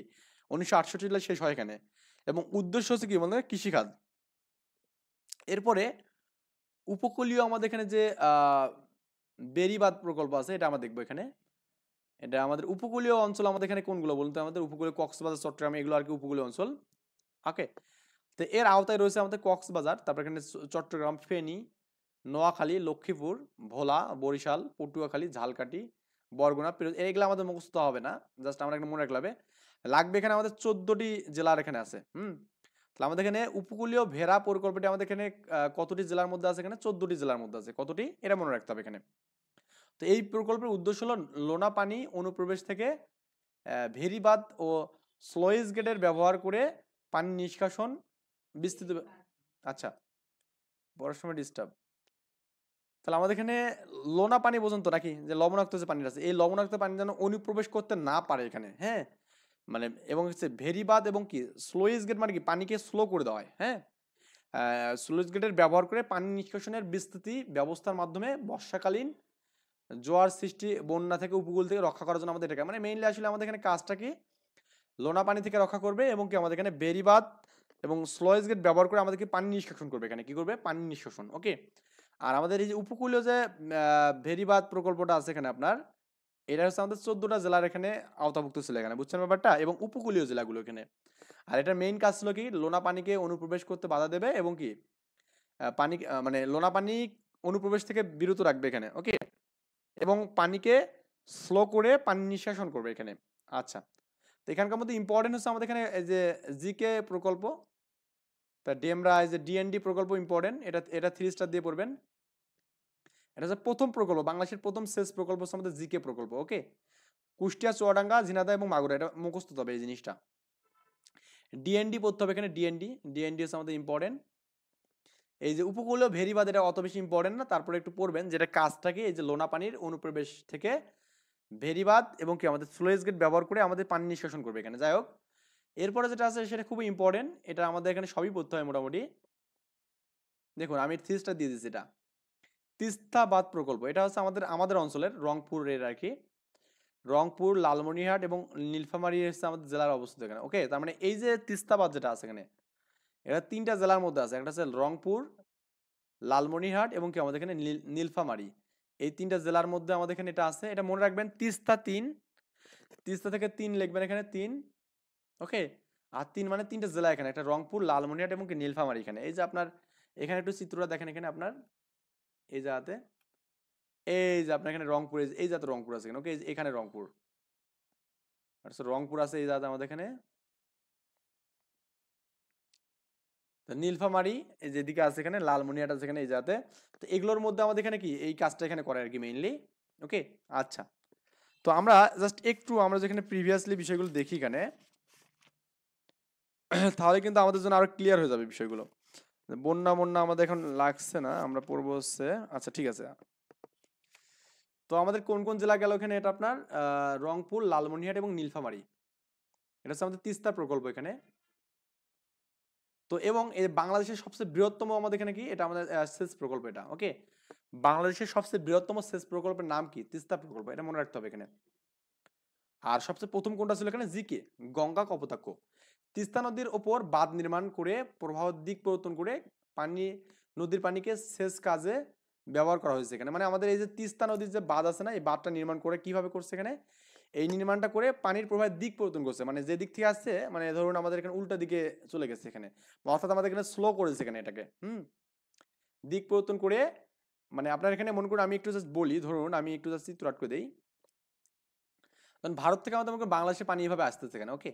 1968 সালে শেষ হয় এখানে। এবং উদ্দেশ্য হচ্ছে কি বলতে কৃষিখাত। এরপরে উপকূলীয় আমাদের এখানে যে বেড়িবাঁধ প্রকল্প আছে এটা আমরা দেখবো এখানে। এটা আমাদের উপকূলীয় অঞ্চল, আমাদের এখানে কোনগুলো বলুন তো? আমাদের উপকূলীয় কক্সবাজার, চট্টগ্রাম, এগুলো আর কি উপকূলীয় অঞ্চল। ওকে, তো এর আওতায় রয়েছে আমাদের কক্সবাজার, তারপর এখানে চট্টগ্রাম, ফেনী, নোয়াখালী, লক্ষ্মীপুর, ভোলা, বরিশাল, পটুয়াখালী, ঝালকাঠি, বরগুনা, এইগুলো আমাদের মুখস্থ হবে না, জাস্ট আমরা এখানে মনে রাখলে হবে। লাগবে এখানে আমাদের 14টি জেলার এখানে আছে। তাহলে আমাদের এখানে উপকূলীয় ভেড়া প্রকল্পটি আমাদের এখানে কতটি জেলার মধ্যে আছে? এখানে 14টি জেলার মধ্যে আছে। কতটি? এটা মনে রাখতে হবে এখানে। তো এই প্রকল্পের উদ্দেশ্য হলো লোনা পানি অনুপ্রবেশ থেকে ভেরিবাঁধ ও স্লুইস গেটের ব্যবহার করে পানি নিষ্কাশন বিস্তৃত। আচ্ছা, বড় সময় ডিস্টার্ব। তাহলে আমাদের এখানে লোনা পানি বোঝেন তো নাকি, যে লবণাক্ত যে পানিটা আছে, এই লবণাক্ত পানি যেন অনুপ্রবেশ করতে না পারে এখানে, হ্যাঁ, মানে এবং হচ্ছে ভেরিবাঁধ এবং কি স্লুইস গেট, মানে কি পানিকে স্লো করে দেওয়া হয়, হ্যাঁ, স্লুইস গেটের ব্যবহার করে পানি নিষ্কাশনের বিস্তৃতি ব্যবস্থার মাধ্যমে বর্ষাকালীন জোয়ার সৃষ্টি, বন্যা থেকে উপকূল থেকে রক্ষা করার জন্য আমাদের এটা, মানে মেইনলি আসলে আমাদের এখানে কাজটা কি, লোনা পানি থেকে রক্ষা করবে এবং কি আমাদের এখানে বেড়িবাঁধ এবং স্লুইস গেট ব্যবহার করে আমাদেরকে পানি নিষ্কাশন করবে। এখানে কি করবে? পানি নিষ্কাশন। ওকে, আর আমাদের এই যে উপকূলীয় যে ভেরিবাঁধ প্রকল্পটা আছে এখানে আপনার, এটা হচ্ছে আমাদের 14টা জেলার এখানে আওতাভুক্ত ছিল এখানে, বুঝছেন ব্যাপারটা, এবং উপকূলীয় জেলাগুলো এখানে। আর এটার মেইন কাজ ছিল কি, লোনা পানিকে অনুপ্রবেশ করতে বাধা দেবে এবং কি পানি মানে লোনা পানি অনুপ্রবেশ থেকে বিরত রাখবে এখানে। ওকে, এবং পানিকে স্লো করে পানি নিষ্কাশন করবে এখানে। আচ্ছা, তো এখানকার মধ্যে ইম্পর্টেন্ট হচ্ছে আমাদের এখানে এই যে জিকে প্রকল্প, তা ডেমরা এই যে ডিএনডি প্রকল্প ইম্পর্টেন্ট, এটা 3 স্টার দিয়ে পড়বেন। এটা হচ্ছে প্রথম প্রকল্প, বাংলাদেশের প্রথম সেচ প্রকল্প হচ্ছে আমাদের জিকে প্রকল্প। ওকে, কুষ্টিয়া, চুয়াডাঙ্গা, ঝিনাইদহ এবং মাগুরা, এটা মুখস্থ হবে এই জিনিসটা। ডিএনডি পড়তে হবে এখানে, ডিএনডি হচ্ছে আমাদের ইম্পর্টেন্ট। এই যে উপকূলীয় ভেরিবাঁধ, এটা অত বেশি ইম্পর্টেন্ট না, তারপরে একটু পড়বেন যেটা কাজটাকে, এই যে লোনা পানির অনুপ্রবেশ থেকে ভেরিবাঁধ এবং কি আমাদের স্লুইস গেট ব্যবহার করে আমাদের পানি নিষ্কাশন করবে এখানে। যাই হোক, এরপরে যেটা আছে সেটা খুবই ইম্পর্টেন্ট, এটা আমাদের এখানে সবই পড়তে হয় মোটামুটি। দেখুন আমি থিসটা দিয়ে দিচ্ছি, এটা তিস্তা বাঁধ প্রকল্প। এটা হচ্ছে আমাদের অঞ্চলের রংপুরের আর কি, রংপুর, লালমনিরহাট এবং নীলফামারী হচ্ছে আমাদের জেলার অবস্থিত এখানে। ওকে, তার মানে এই যে তিস্তা বাঁধ যেটা আছে এখানে, এটা 3টা জেলার মধ্যে আছে, একটা হচ্ছে রংপুর, লালমনিরহাট এবং কি আমাদের এখানে নীলফামারী, এই 3টা জেলার মধ্যে আমাদের এখানে এটা আছে। এটা মনে রাখবেন, তিস্তা 3, তিস্তা থেকে 3 লিখবেন এখানে 3। ওকে, আর 3 মানে 3টা জেলা এখানে, একটা রংপুর, লালমনিরহাট এবং কি নীলফামারী এখানে। এই যে আপনার এখানে একটু চিত্রটা দেখেন, এখানে আপনার এই জায়গাতে, এই যে আপনার এখানে রংপুর, এই জায়গাতে রংপুর আছে এখানে। ওকে, এখানে রংপুর, আচ্ছা রংপুর আছে এই জায়গাতে আমাদের এখানে, নীলফামারী এই যেদিকে আছে এখানে, লালমনিরহাট আছে এখানে এই জায়গাতে। তো এগুলোর মধ্যে আমাদের এখানে কি এই কাজটা এখানে করে আর কি মেইনলি। ওকে, আচ্ছা, তো আমরা জাস্ট একটু আমরা যেখানে প্রিভিয়াসলি বিষয়গুলো দেখি এখানে, তাহলে কিন্তু আমাদের জন্য আরো ক্লিয়ার হয়ে যাবে বিষয়গুলো। বন্যা আমাদের এখন লাগছে না, আমরা পড়বো হচ্ছে, আচ্ছা ঠিক আছে। তো আমাদের কোন কোন জেলা গেল এখানে? এটা আপনার রংপুর, লালমনিরহাট এবং নীলফামারী, এটা হচ্ছে আমাদের তিস্তা প্রকল্প এখানে। তো এবং এই বাংলাদেশের সবচেয়ে বৃহত্তম আমাদের এখানে কি, এটা আমাদের সেচ প্রকল্প এটা। ওকে, বাংলাদেশের সবচেয়ে বৃহত্তম সেচ প্রকল্পের নাম কি? তিস্তা প্রকল্প, এটা মনে রাখতে হবে এখানে। আর সবচেয়ে প্রথম কোনটা ছিল এখানে? জিকে, গঙ্গা কপোতাক্ষ। তিস্তা নদীর ওপর বাঁধ নির্মাণ করে প্রবাহ দিক পরিবর্তন করে নদীর পানিকে সেচ কাজে ব্যবহার করা হয়েছে এখানে। মানে আমাদের এই যে তিস্তা নদীর যে বাঁধ আছে না, এই বাঁধটা নির্মাণ করে কিভাবে করছে এখানে, এই নির্মাণটা করে পানির প্রবাহের দিক পরিবর্তন করছে, মানে যে দিক থেকে আসছে, মানে ধরুন আমাদের এখানে উল্টা দিকে চলে গেছে এখানে, অর্থাৎ আমাদের এখানে স্লো করেছে এখানে এটাকে, দিক পরিবর্তন করে। মানে আপনার এখানে মনে করুন, আমি একটু জাস্ট বলি, ধরুন আমি একটু জাস্ট চিত্র আট করে দিই। ভারত থেকে আমাদের মনে করেন বাংলাদেশে পানি এভাবে আসতেছে এখানে। ওকে,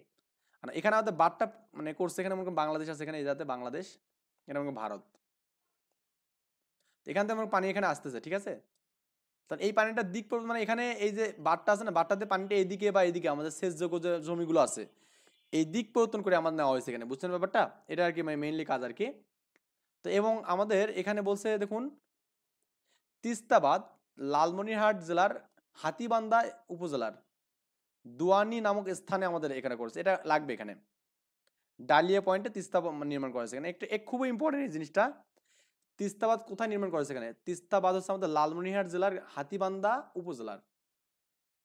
আর এখানে আমাদের বাঁধটা মানে করছে এখানে, মনে করেন বাংলাদেশ আছে এখানে, এই যাতে বাংলাদেশ, এটা মনে করেন ভারত, এখান থেকে পানি এখানে আসতেছে, ঠিক আছে। তাহলে এই পানিটার দিক পরিবর্তন, মানে এখানে এই যে বাঁধটা আছে না, বাঁধটাতে পানিটা এইদিকে বা এইদিকে আমাদের সেচযোগ্য যে জমিগুলো আছে, এই দিক পরিবর্তন করে আমাদের নেওয়া হয়েছে এখানে, বুঝছেন ব্যাপারটা, এটা আর কি মেইনলি কাজ আর কি। তো এবং আমাদের এখানে বলছে দেখুন, তিস্তা বাঁধ লালমনিরহাট জেলার হাতীবান্ধা উপজেলার দুয়ানি নামক স্থানে আমাদের এখানে করেছে, এটা লাগবে এখানে। ডালিয়া পয়েন্টে তিস্তা নির্মাণ করেছে এখানে, একটু খুবই ইম্পর্টেন্ট এই জিনিসটা। তিস্তাবাদ কোথায় নির্মাণ করেছে এখানে? তিস্তাবাদ হচ্ছে আমাদের লালমনিরহাট জেলার হাতীবান্ধা উপজেলার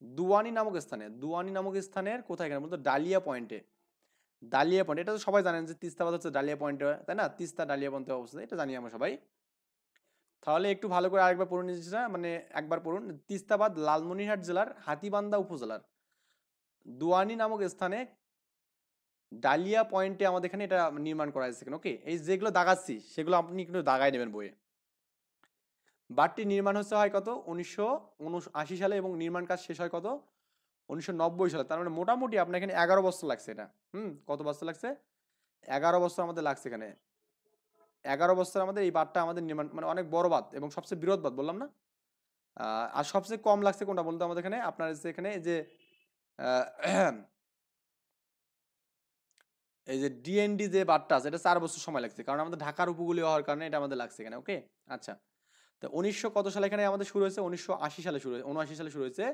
দুয়ানি নামক স্থানে, দুয়ানি নামক স্থানের কোথায় এখানে বলতো? ডালিয়া পয়েন্টে। ডালিয়া পয়েন্ট, এটা তো সবাই জানেন যে তিস্তাবাদ হচ্ছে ডালিয়া পয়েন্টে, তাই না? তিস্তা ডালিয়া পয়েন্টে অবস্থিত, এটা জানি আমরা সবাই। তাহলে একটু ভালো করে আরেকবার পড়ুন, মানে একবার পড়ুন। তিস্তাবাদ লালমনিরহাট জেলার হাতীবান্ধা উপজেলার দুয়ানি নামক স্থানে ডালিয়া পয়েন্টে আমাদের এখানে এটা নির্মাণ করা হয়েছে। ওকে, এই যেগুলো দাগাচ্ছি সেগুলো আপনি একটু দাগায় নেবেন বইয়ে। বাঁধটি নির্মাণ হচ্ছে হয় কত 1979 সালে এবং নির্মাণ কাজ শেষ হয় কত 1990 সালে। তার মানে মোটামুটি আপনার এখানে 11 বছর লাগছে এটা। কত বছর লাগছে? 11 বছর আমাদের লাগছে এখানে। 11 বছর আমাদের এই বাঁধটা আমাদের নির্মাণ, মানে অনেক বড় বাঁধ এবং সবচেয়ে বৃহৎ বাঁধ বললাম না। আর সবচেয়ে কম লাগছে কোনটা বলতো আমাদের এখানে? আপনার এখানে যে এই যে ডিএনডি যে বাঁধটা আছে এটা 4 বছর সময় লাগছে, কারণ আমাদের ঢাকার উপকূলীয় হওয়ার কারণে এটা আমাদের লাগছে এখানে। ওকে, আচ্ছা। তো 1900 কত সালে এখানে আমাদের শুরু হয়েছে? 1980 সালে শুরু হয়েছে, 79 সালে শুরু হয়েছে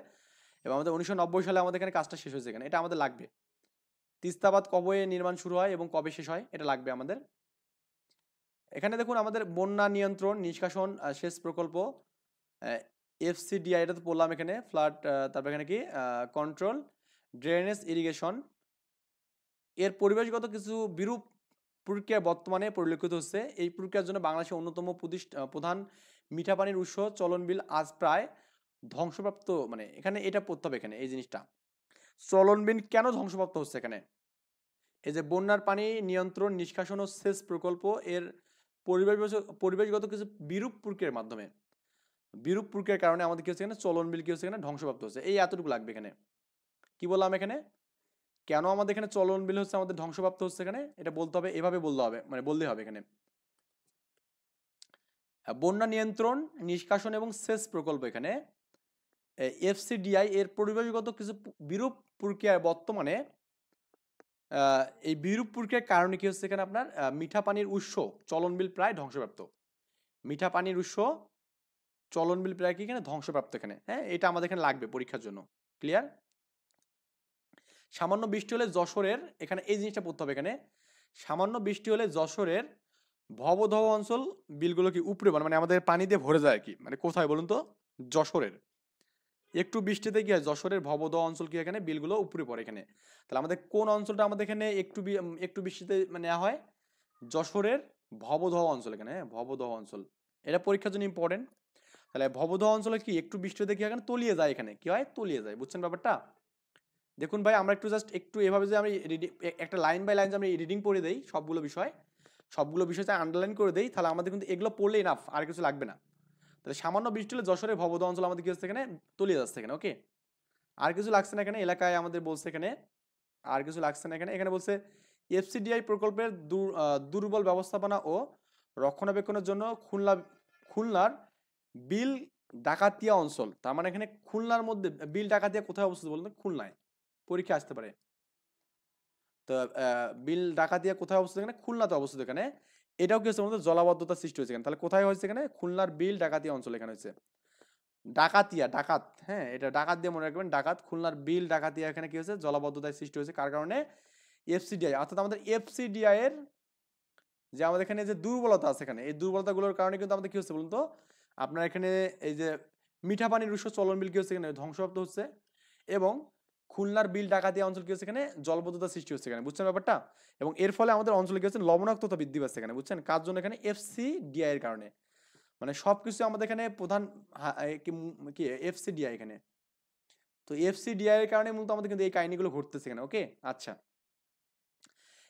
এবং আমাদের 1990 সালে আমাদের এখানে কাজটা শেষ হয়েছে এখানে। এটা আমাদের লাগবে। তিস্তাবাদ কবে নির্মাণ শুরু হয় এবং কবে শেষ হয় এটা লাগবে আমাদের। এখানে দেখুন আমাদের বন্যা নিয়ন্ত্রণ নিষ্কাশন সেচ প্রকল্প এফসিডিআই, এটা তো বললাম এখানে। ফ্লাড, তারপর এখানে কি কন্ট্রোল, ড্রেনেজ, ইরিগেশন। এর পরিবেশগত কিছু বিরূপ প্রক্রিয়া বর্তমানে পরিলক্ষিত হচ্ছে। এই প্রক্রিয়ার জন্য বাংলাদেশের অন্যতম প্রধান মিঠা পানির উৎস চলন বিল আজ প্রায় ধ্বংসপ্রাপ্ত। মানে এখানে এটা পড়তে হবে এখানে এই জিনিসটা, চলন বিল কেন ধ্বংসপ্রাপ্ত হচ্ছে এখানে। এই যে বন্যার পানি নিয়ন্ত্রণ নিষ্কাশন ও সেচ প্রকল্প এর পরিবেশগত কিছু বিরূপ প্রক্রিয়ার মাধ্যমে, বিরূপ প্রক্রিয়ার কারণে আমাদের কি হচ্ছে এখানে চলন বিল কি হচ্ছে এখানে ধ্বংসপ্রাপ্ত হচ্ছে। এই এতটুকু লাগবে এখানে। কি বললাম এখানে? কেন আমাদের এখানে চলন বিল হচ্ছে আমাদের ধ্বংসপ্রাপ্ত হচ্ছে এখানে, এটা বলতে হবে, এভাবে বলতে হবে, মানে বললেই হবে এখানে। বন্যা নিয়ন্ত্রণ নিষ্কাশন এবং সেচ প্রকল্প এখানে এফসিডিআই এর পরিবেশগত কিছু বিরূপ প্রক্রিয়ায় বর্তমানে এই বিরূপ প্রক্রিয়ার কারণে কি হচ্ছে এখানে আপনার মিঠা পানির উৎস চলন বিল প্রায় ধ্বংসপ্রাপ্ত। মিঠা পানির উৎস চলন বিল প্রায় কি এখানে ধ্বংসপ্রাপ্ত এখানে। হ্যাঁ, এটা আমাদের এখানে লাগবে পরীক্ষার জন্য। ক্লিয়ার? সামান্য বৃষ্টি হলে যশোরের, এখানে এই জিনিসটা পড়তে হবে এখানে, সামান্য বৃষ্টি হলে যশোরের ভবদহ অঞ্চল বিলগুলো কি উপরে মানে আমাদের পানি দিয়ে ভরে যায় আর কি। মানে কোথায় বলুন তো? যশোরের একটু বৃষ্টিতে কি হয় যশোরের ভবদহ অঞ্চল কি এখানে বিলগুলো উপরে পড়ে এখানে। তাহলে আমাদের কোন অঞ্চলটা আমাদের এখানে একটু বৃষ্টিতে মানে নেওয়া হয়? যশোরের ভবদহ অঞ্চল এখানে। হ্যাঁ, ভবদহ অঞ্চল, এটা পরীক্ষার জন্য ইম্পর্টেন্ট। তাহলে ভবদহ অঞ্চলে কি একটু বৃষ্টিতে কি এখানে তলিয়ে যায়, এখানে কি হয় তলিয়ে যায়। বুঝছেন ব্যাপারটা? দেখুন ভাই, আমরা একটু জাস্ট একটু এভাবে যে আমি একটা লাইন বাই লাইন যে আমি রিডিং পড়ে দেই সবগুলো বিষয় আন্ডারলাইন করে দেই, তাহলে আমাদের কিন্তু এগুলো পড়লে ইনাফ, আর কিছু লাগবে না। তাহলে সামান্য বৃষ্টি হলে যশোরের ভবদহ অঞ্চল আমাদের কি হচ্ছে এখানে তলিয়ে যাচ্ছে এখানে। ওকে, আর কিছু লাগছে না এখানে। এলাকায় আমাদের বলছে এখানে আর কিছু লাগছে না এখানে। এখানে বলছে এফসিডিআই প্রকল্পের দুর্বল ব্যবস্থাপনা ও রক্ষণাবেক্ষণের জন্য খুলনার বিল ডাকাতিয়া অঞ্চল। তার মানে এখানে খুলনার মধ্যে বিল ডাকাতিয়া কোথায় অবস্থিত বলুন? খুলনায় পরীক্ষা আসতে পারে। তো বিল ডাকাতিয়া কোথায় অবস্থিত? এখানে খুলনাতে অবস্থিত এখানে। এটাও কি হচ্ছে আমাদের জলাবদ্ধতা সৃষ্টি হয়েছে এখানে। তাহলে কোথায় হয়েছে? এখানে খুলনার বিল ডাকাতিয়া অঞ্চল এখানে হয়েছে। ডাকাতিয়া, ডাকাত, হ্যাঁ এটা ডাকাত দিয়ে মনে রাখবেন, ডাকাত। খুলনার বিল ডাকাতিয়া এখানে কি হয়েছে? জলাবদ্ধতায় সৃষ্টি হয়েছে। কার কারণে? এফসিডিআই, অর্থাৎ আমাদের এফসিডিআই এর যে আমাদের এখানে যে দুর্বলতা আছে এখানে, এই দুর্বলতাগুলোর কারণে কিন্তু আমাদের কি হচ্ছে বলুন তো? আপনার এখানে এই যে মিঠা পানির উৎস চলন বিল কি হচ্ছে এখানে ধ্বংসপ্রাপ্ত হচ্ছে এবং খুলনার বিল ডাকাতিয়া অঞ্চল কি হচ্ছে এখানে জলবদ্ধতা সৃষ্টি হচ্ছে এখানে। বুঝছেন ব্যাপারটা? এবং এর ফলে আমাদের অঞ্চলে কি হচ্ছে লবণাক্ততা বৃদ্ধি পাচ্ছে এখানে। বুঝছেন? কার জন্য? এখানে এফসিডিআই এর কারণে। মানে সবকিছু আমাদের এখানে প্রধান কি এফসিডিআই এখানে। তো এফসিডিআই এর কারণে মূলত আমাদের কিন্তু এই কাহিনীগুলো ঘটতেছে এখানে। ওকে, আচ্ছা।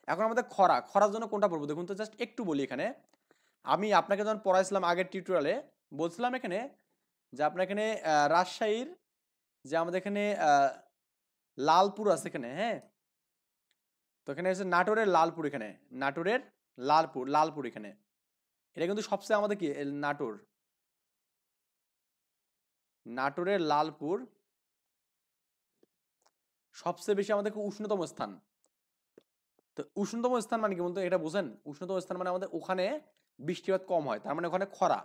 এখন আমাদের খরার জন্য কোনটা পড়বো দেখুন তো, জাস্ট একটু বলি এখানে। আমি আপনাকে যখন পড়াইছিলাম আগের টিউটোরিয়ালে, বলছিলাম এখানে যে আপনার এখানে রাজশাহীর যে আমাদের এখানে লালপুর আছে এখানে। হ্যাঁ, তো এখানে হচ্ছে নাটোরের লালপুর, এখানে নাটোরের লালপুর এখানে। এটা কিন্তু সবচেয়ে আমাদের কি নাটোরের লালপুর সবচেয়ে বেশি আমাদের উষ্ণতম স্থান। তো উষ্ণতম স্থান মানে কি বলতো? এটা বুঝেন? উষ্ণতম স্থান মানে আমাদের ওখানে বৃষ্টিপাত কম হয়, তার মানে ওখানে খরা।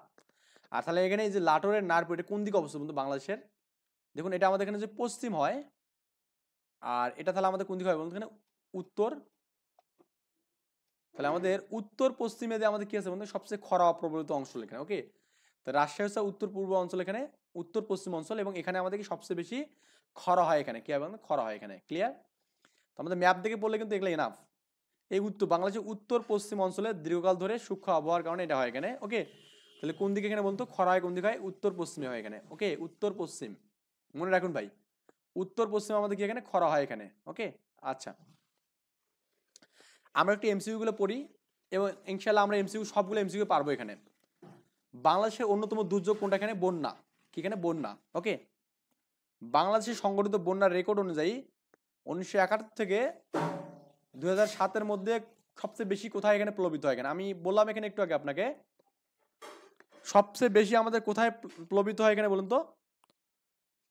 আর তাহলে এখানে এই যে লাটোরের নারপুর, এটা কোন দিকে অবস্থিত বলতো বাংলাদেশের? দেখুন এটা আমাদের এখানে যে পশ্চিম হয়, আর এটা তাহলে আমাদের কোন দিকে হয় বলতো? এখানে উত্তর। তাহলে আমাদের উত্তর পশ্চিমে যে আমাদের কি আছে বলতো সবচেয়ে খরা প্রবলিত অঞ্চল এখানে। ওকে, তো রাজশাহী হচ্ছে উত্তর পূর্ব অঞ্চল, এখানে উত্তর পশ্চিম অঞ্চল, এবং এখানে আমাদের কি সবচেয়ে বেশি খরা হয় এখানে। কি হয়? খরা হয় এখানে। ক্লিয়ার? তো আমাদের ম্যাপ দেখে পড়লে কিন্তু এগুলো এনাফ। এই বাংলাদেশের উত্তর পশ্চিম অঞ্চলে দীর্ঘকাল ধরে সূক্ষ্ম আবহাওয়ার কারণে এটা হয় এখানে। ওকে, তাহলে কোন দিকে এখানে বলতো খরা হয়, কোন দিকে হয় উত্তর পশ্চিমে হয় এখানে। ওকে, উত্তর পশ্চিম মনে রাখুন ভাই, উত্তর পশ্চিম আমাদের কি এখানে খরা হয় এখানে। ওকে আচ্ছা, আমরা একটু এমসিকিউ গুলো পড়ি এবং ইনশাআল্লাহ আমরা এমসিকিউ সবগুলো এমসিকিউ পারবো এখানে। বাংলাদেশের অন্যতম দুর্যোগ কোনটা এখানে? বন্যা। কি এখানে? বন্যা। ওকে, বাংলাদেশের সংগঠিত বন্যার রেকর্ড অনুযায়ী 1971 থেকে 2007-এর মধ্যে সবচেয়ে বেশি কোথায় এখানে প্লাবিত হয় এখানে? আমি বললাম এখানে একটু আগে আপনাকে, সবচেয়ে বেশি আমাদের কোথায় প্লাবিত হয় এখানে বলুন তো?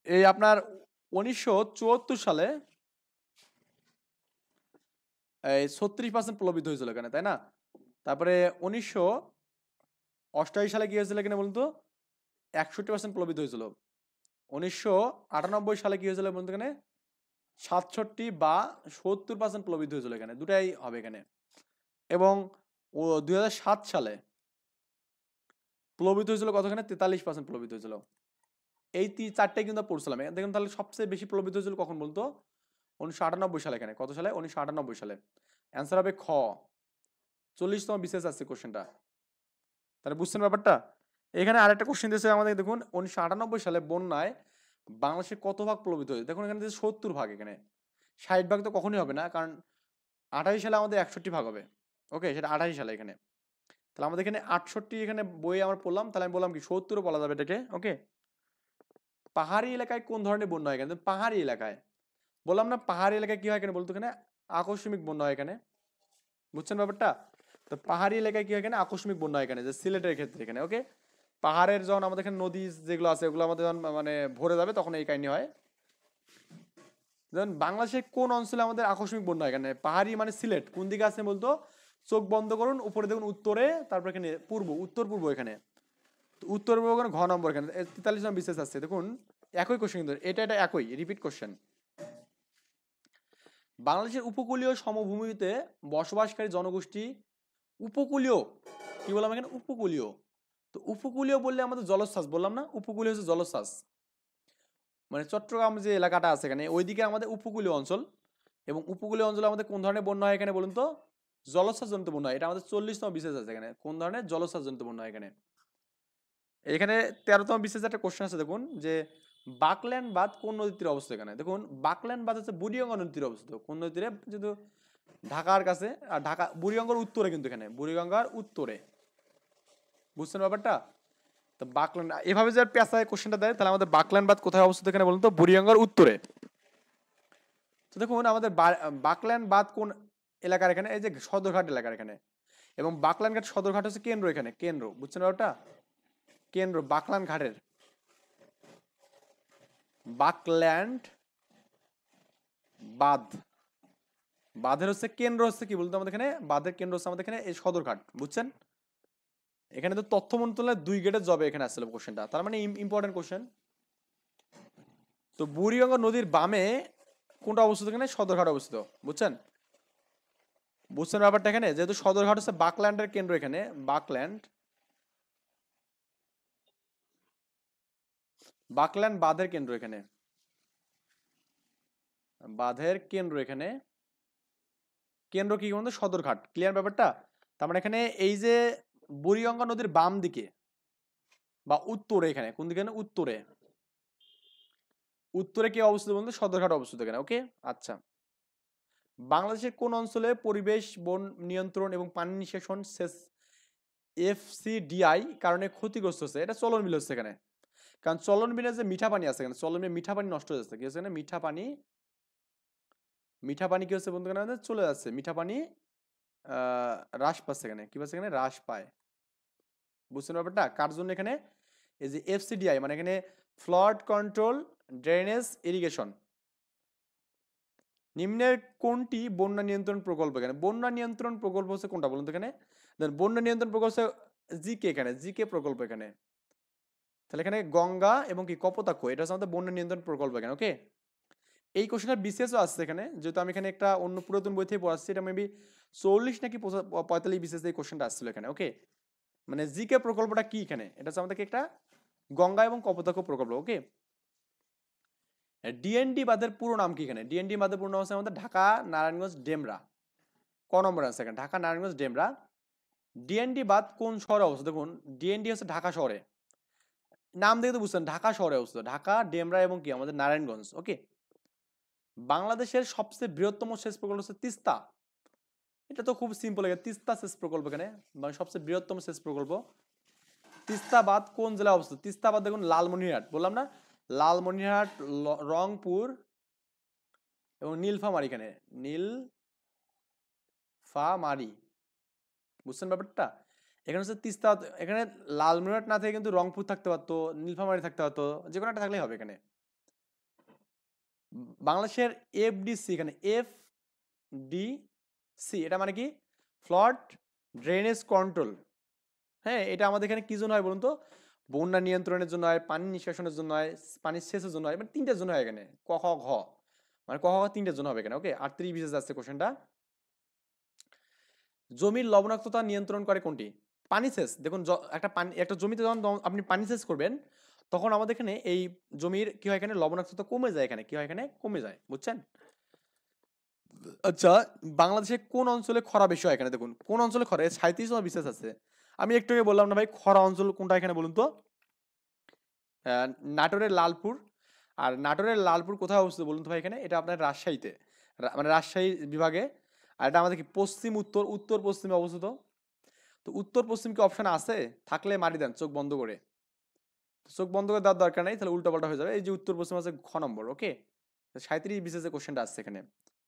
এই আপনার 1974 সালে এই 36% প্লাবিত হয়েছিল এখানে, তাই না? তারপরে 1988 সালে কি হয়েছিল এখানে বলুন তো? 61% প্লাবিত হয়েছিল। 1998 সালে কি হয়েছিল বলুন তো এখানে? 67 বা 70% প্লাবিত হয়েছিল এখানে, দুটাই হবে এখানে। এবং 2007 সালে প্লাবিত হয়েছিল কতখানে? 43% প্লাবিত হয়েছিল। এই চারটাই কিন্তু পড়ছিলাম দেখুন। তাহলে সবচেয়ে বেশি প্লাবিত হয়েছিল কখন বলতো? 1998 সালে এখানে। কত সালে? 1998 সালে। অ্যান্সার হবে খ। 40তম বিশেষ আসছে কোশ্চেনটা। তাহলে বুঝছেন ব্যাপারটা? এখানে আরেকটা কোশ্চেন দিয়েছে আমাদের, দেখুন 1998 সালে বন্যায় বাংলাদেশে কত ভাগ প্লাবিত হয়েছে? দেখুন এখানে 70 ভাগ, এখানে 60 ভাগ তো কখনোই হবে না, কারণ 28 সালে আমাদের 61 ভাগ হবে। ওকে, সেটা 28 সালে এখানে। তাহলে আমাদের এখানে 68 এখানে বই আমরা পড়লাম, তাহলে আমি বললাম কি 70ও বলা যাবে এটাকে। ওকে, পাহাড়ি এলাকায় কোন ধরনের বন্যা হয় এখানে? পাহাড়ি এলাকায় বললাম না, পাহাড়ি এলাকায় কি হয় এখানে বলতো? এখানে আকস্মিক বন্যা হয় এখানে। বুঝছেন ব্যাপারটা? তো পাহাড়ি এলাকায় কি হয় এখানে? আকস্মিক বন্যা হয় এখানে, যে সিলেটের ক্ষেত্রে এখানে। ওকে, পাহাড়ের যখন আমাদের এখানে নদী যেগুলো আছে ওগুলো আমাদের যখন মানে ভরে যাবে তখন এই কাহিনী হয়। যেমন বাংলাদেশের কোন অঞ্চলে আমাদের আকস্মিক বন্যা হয় এখানে? পাহাড়ি মানে সিলেট। কোন দিকে আছে বলতো? চোখ বন্ধ করুন, উপরে দেখুন উত্তরে, তারপর এখানে পূর্ব, উত্তর পূর্ব এখানে। উত্তর পূর্ব ঘ নম্বর এখানে 43 নম্বর বিশেষ আছে। দেখুন একই কোশ্চেন কিন্তু এটা একই রিপিট কোশ্চেন। বাংলাদেশের উপকূলীয় সমভূমিতে বসবাসকারী জনগোষ্ঠী উপকূলীয়, কি বললাম এখানে? উপকূলীয়। তো উপকূলীয় বললে আমাদের জলোচ্ছ্বাস বললাম না? উপকূলীয় হচ্ছে জলোচ্ছ্বাস, মানে চট্টগ্রাম যে এলাকাটা আছে এখানে ওইদিকে আমাদের উপকূলীয় অঞ্চল। এবং উপকূলীয় অঞ্চলে আমাদের কোন ধরনের বন্যা হয় এখানে বলুন তো? জলোচ্ছ্বাস জনিত বন্যা হয়। এটা আমাদের 40তম বিশেষ আছে এখানে। কোন ধরনের? জলোচ্ছ্বাস জনিত বন্যা হয় এখানে। এখানে 13তম বিশেষ একটা কোশ্চেন আছে, দেখুন যে বাকল্যান্ড বাঁধ কোন নদীর তীরে অবস্থিত? এখানে দেখুন বাকল্যান্ড বাঁধ হচ্ছে বুড়িগঙ্গা নদীর তীরে অবস্থিত। কোন নদীর তীরে? যেহেতু ঢাকার কাছে, আর ঢাকা বুড়িগঙ্গার উত্তরে কিন্তু এখানে, বুড়িগঙ্গার উত্তরে। বুঝছেন ব্যাপারটা? তো বাকল্যান্ড এভাবে যে পেঁচায় কোশ্চেনটা দেয়, তাহলে আমাদের বাকল্যান্ড বাঁধ কোথায় অবস্থিত এখানে বলুন তো? বুড়িগঙ্গার উত্তরে। তো দেখুন আমাদের বাকল্যান্ড বাঁধ কোন এলাকার? এখানে এই যে সদরঘাট এলাকার এখানে। এবং বাকল্যান্ড ঘাট সদরঘাট হচ্ছে কেন্দ্র এখানে, কেন্দ্র। বুঝছেন ব্যাপারটা? কেন্দ্র বাকল্যান্ড ঘাটের, বাকল্যান্ড বাঁধ, বাঁধের হচ্ছে কেন্দ্র হচ্ছে কি বলতো আমাদের এখানে? বাঁধের কেন্দ্র হচ্ছে আমাদের এখানে এই সদরঘাট। বুঝছেন? এখানে তো তথ্য মন্ত্রণালয়ের 2 গেটের জবে এখানে আসছিল কোশ্চেনটা, তার মানে ইম্পর্টেন্ট কোশ্চেন। তো বুড়িগঙ্গা নদীর বামে কোনটা অবস্থিত? এখানে সদরঘাট অবস্থিত। বুঝছেন? বুঝছেন ব্যাপারটা? এখানে যেহেতু সদরঘাট হচ্ছে বাকল্যান্ডের কেন্দ্র এখানে, বাকল্যান্ড, বাকল্যান্ড বাঁধের কেন্দ্র এখানে, বাঁধের কেন্দ্র এখানে। কেন্দ্র কি বলতো? সদরঘাট। ক্লিয়ার ব্যাপারটা? তার মানে এখানে এই যে বুড়িগঙ্গা নদীর বাম দিকে বা উত্তরে, এখানে কোন দিকে? উত্তরে। উত্তরে কি অবস্থিত বলতো? সদরঘাট অবস্থিত এখানে। ওকে আচ্ছা, বাংলাদেশের কোন অঞ্চলে পরিবেশ বন নিয়ন্ত্রণ এবং পানি নিষ্কাশন সেচ এফসিডিআই কারণে ক্ষতিগ্রস্ত হচ্ছে? এটা চলন বিল হচ্ছে এখানে। কারণ চলন বিলে যে মিঠা পানি আছে এখানে, চলন বিলে মিঠা পানি নষ্ট হয়ে যাচ্ছে। কি হচ্ছে এখানে? মিঠা পানি, মিঠা পানি কি হচ্ছে বন্ধু? এখানে চলে যাচ্ছে মিঠা পানি, হ্রাস পাচ্ছে এখানে। কি পাচ্ছে এখানে? হ্রাস পায়। বুঝছেন ব্যাপারটা? কার জন্য এখানে? এই যে এফসিডিআই মানে এখানে ফ্লাড কন্ট্রোল ড্রেনেজ ইরিগেশন। নিম্নের কোনটি বন্যা নিয়ন্ত্রণ প্রকল্প? এখানে বন্যা নিয়ন্ত্রণ প্রকল্প হচ্ছে কোনটা বলুন তো এখানে? বন্যা নিয়ন্ত্রণ প্রকল্প জিকে, এখানে জিকে প্রকল্প এখানে। তাহলে এখানে গঙ্গা এবং কি কপোতাক্ষ, এটা হচ্ছে আমাদের বন্যা নিয়ন্ত্রণ প্রকল্প এখানে। ওকে, এই কোশ্চেনটা বিসিএসও আসছে এখানে, যেহেতু আমি এখানে একটা অন্য পুরাতন বই থেকে পড়াচ্ছি, এটা মেবি 40 নাকি 45 বিসিএস এই কোশ্চেনটা আসছিল এখানে। ওকে, মানে জিকে প্রকল্পটা কি এখানে? এটা হচ্ছে আমাদেরকে একটা গঙ্গা এবং কপোতাক্ষ প্রকল্প। ওকে, ডিএনডি বাঁধের পুরো নাম কি? এখানে ডিএনডি বাঁধের পুরো নাম হচ্ছে আমাদের ঢাকা নারায়ণগঞ্জ ডেমরা। ক নম্বর আছে এখানে? ঢাকা নারায়ণগঞ্জ ডেমরা। ডিএনডি বাঁধ কোন শহরে অবস্থিত? দেখুন ডিএনডি হচ্ছে ঢাকা শহরে। নাম দেখে তো বুঝছেন ঢাকা শহরে অবস্থিত। ঢাকা, ডেমরা এবং কি আমাদের নারায়ণগঞ্জ। ওকে। বাংলাদেশের সবচেয়ে বৃহত্তম সেচ প্রকল্প হচ্ছে তিস্তা। এটা তো খুব সিম্পল, তিস্তা সেচ প্রকল্প এখানে মানে সবচেয়ে বৃহত্তম সেচ প্রকল্প। তিস্তা বাঁধ কোন জেলায় অবস্থিত? তিস্তা বাঁধ দেখুন লালমনিরহাট, বললাম না, লালমনিরহাট, রংপুর এবং নীলফামারী, এখানে নীলফামারী, বুঝছেন ব্যাপারটা? এখানে হচ্ছে তিস্তা, এখানে লালমনিরহাট না থেকে কিন্তু রংপুর থাকতে পারতো, নীলফামারী থাকতে পারতো, যে কোনো একটা থাকলেই হবে এখানে। বাংলাদেশের এফডিসি, এখানে এফডিসি এটা মানে কি? Flood drainage control. হ্যাঁ, এটা আমাদের এখানে কি জন্য হয় বলুন তো? বন্যা নিয়ন্ত্রণের জন্য হয়, পানি নিষ্কাশনের জন্য হয়, পানি সেচের জন্য হয়, মানে তিনটার জন্য হয় এখানে। ক খ ঘ, মানে ক খ তিনটার জন্য হবে এখানে। ওকে, 38 বিশেষ যাচ্ছে কোশ্চেনটা। জমির লবণাক্ততা নিয়ন্ত্রণ করে কোনটি? পানি সেচ। দেখুন একটা জমিতে যখন আপনি পানি সেচ করবেন, তখন আমাদের এখানে এই জমির কি হয়, এখানে লবণাক্ততা কমে যায়, এখানে কি হয়, এখানে কমে যায়, বুঝছেন? আচ্ছা, বাংলাদেশে কোন অঞ্চলে খরা বেশি হয়? এখানে দেখুন কোন অঞ্চলে খরা, 37 ও বিশেষ আছে। আমি একটু আগে বললাম না ভাই, খরা অঞ্চল কোনটা এখানে বলুন তো? নাটোরের লালপুর। আর নাটোরের লালপুর কোথায় অবস্থিত বলুন তো ভাই? এখানে এটা আপনার রাজশাহীতে, মানে রাজশাহী বিভাগে। আর এটা আমাদের কি পশ্চিম উত্তর, উত্তর পশ্চিমে অবস্থিত। তো উত্তর পশ্চিম কি অপশন আছে? থাকলে মারি দেন চোখ বন্ধ করে। চোখ বন্ধ করে দেওয়ার দরকার নাই, তাহলে উল্টো পাল্টা হয়ে যাবে। এই যে উত্তর পশ্চিম আছে, খ নম্বর। ওকে, 37 বিশেষ কোশ্চেনটা আসছে এখানে।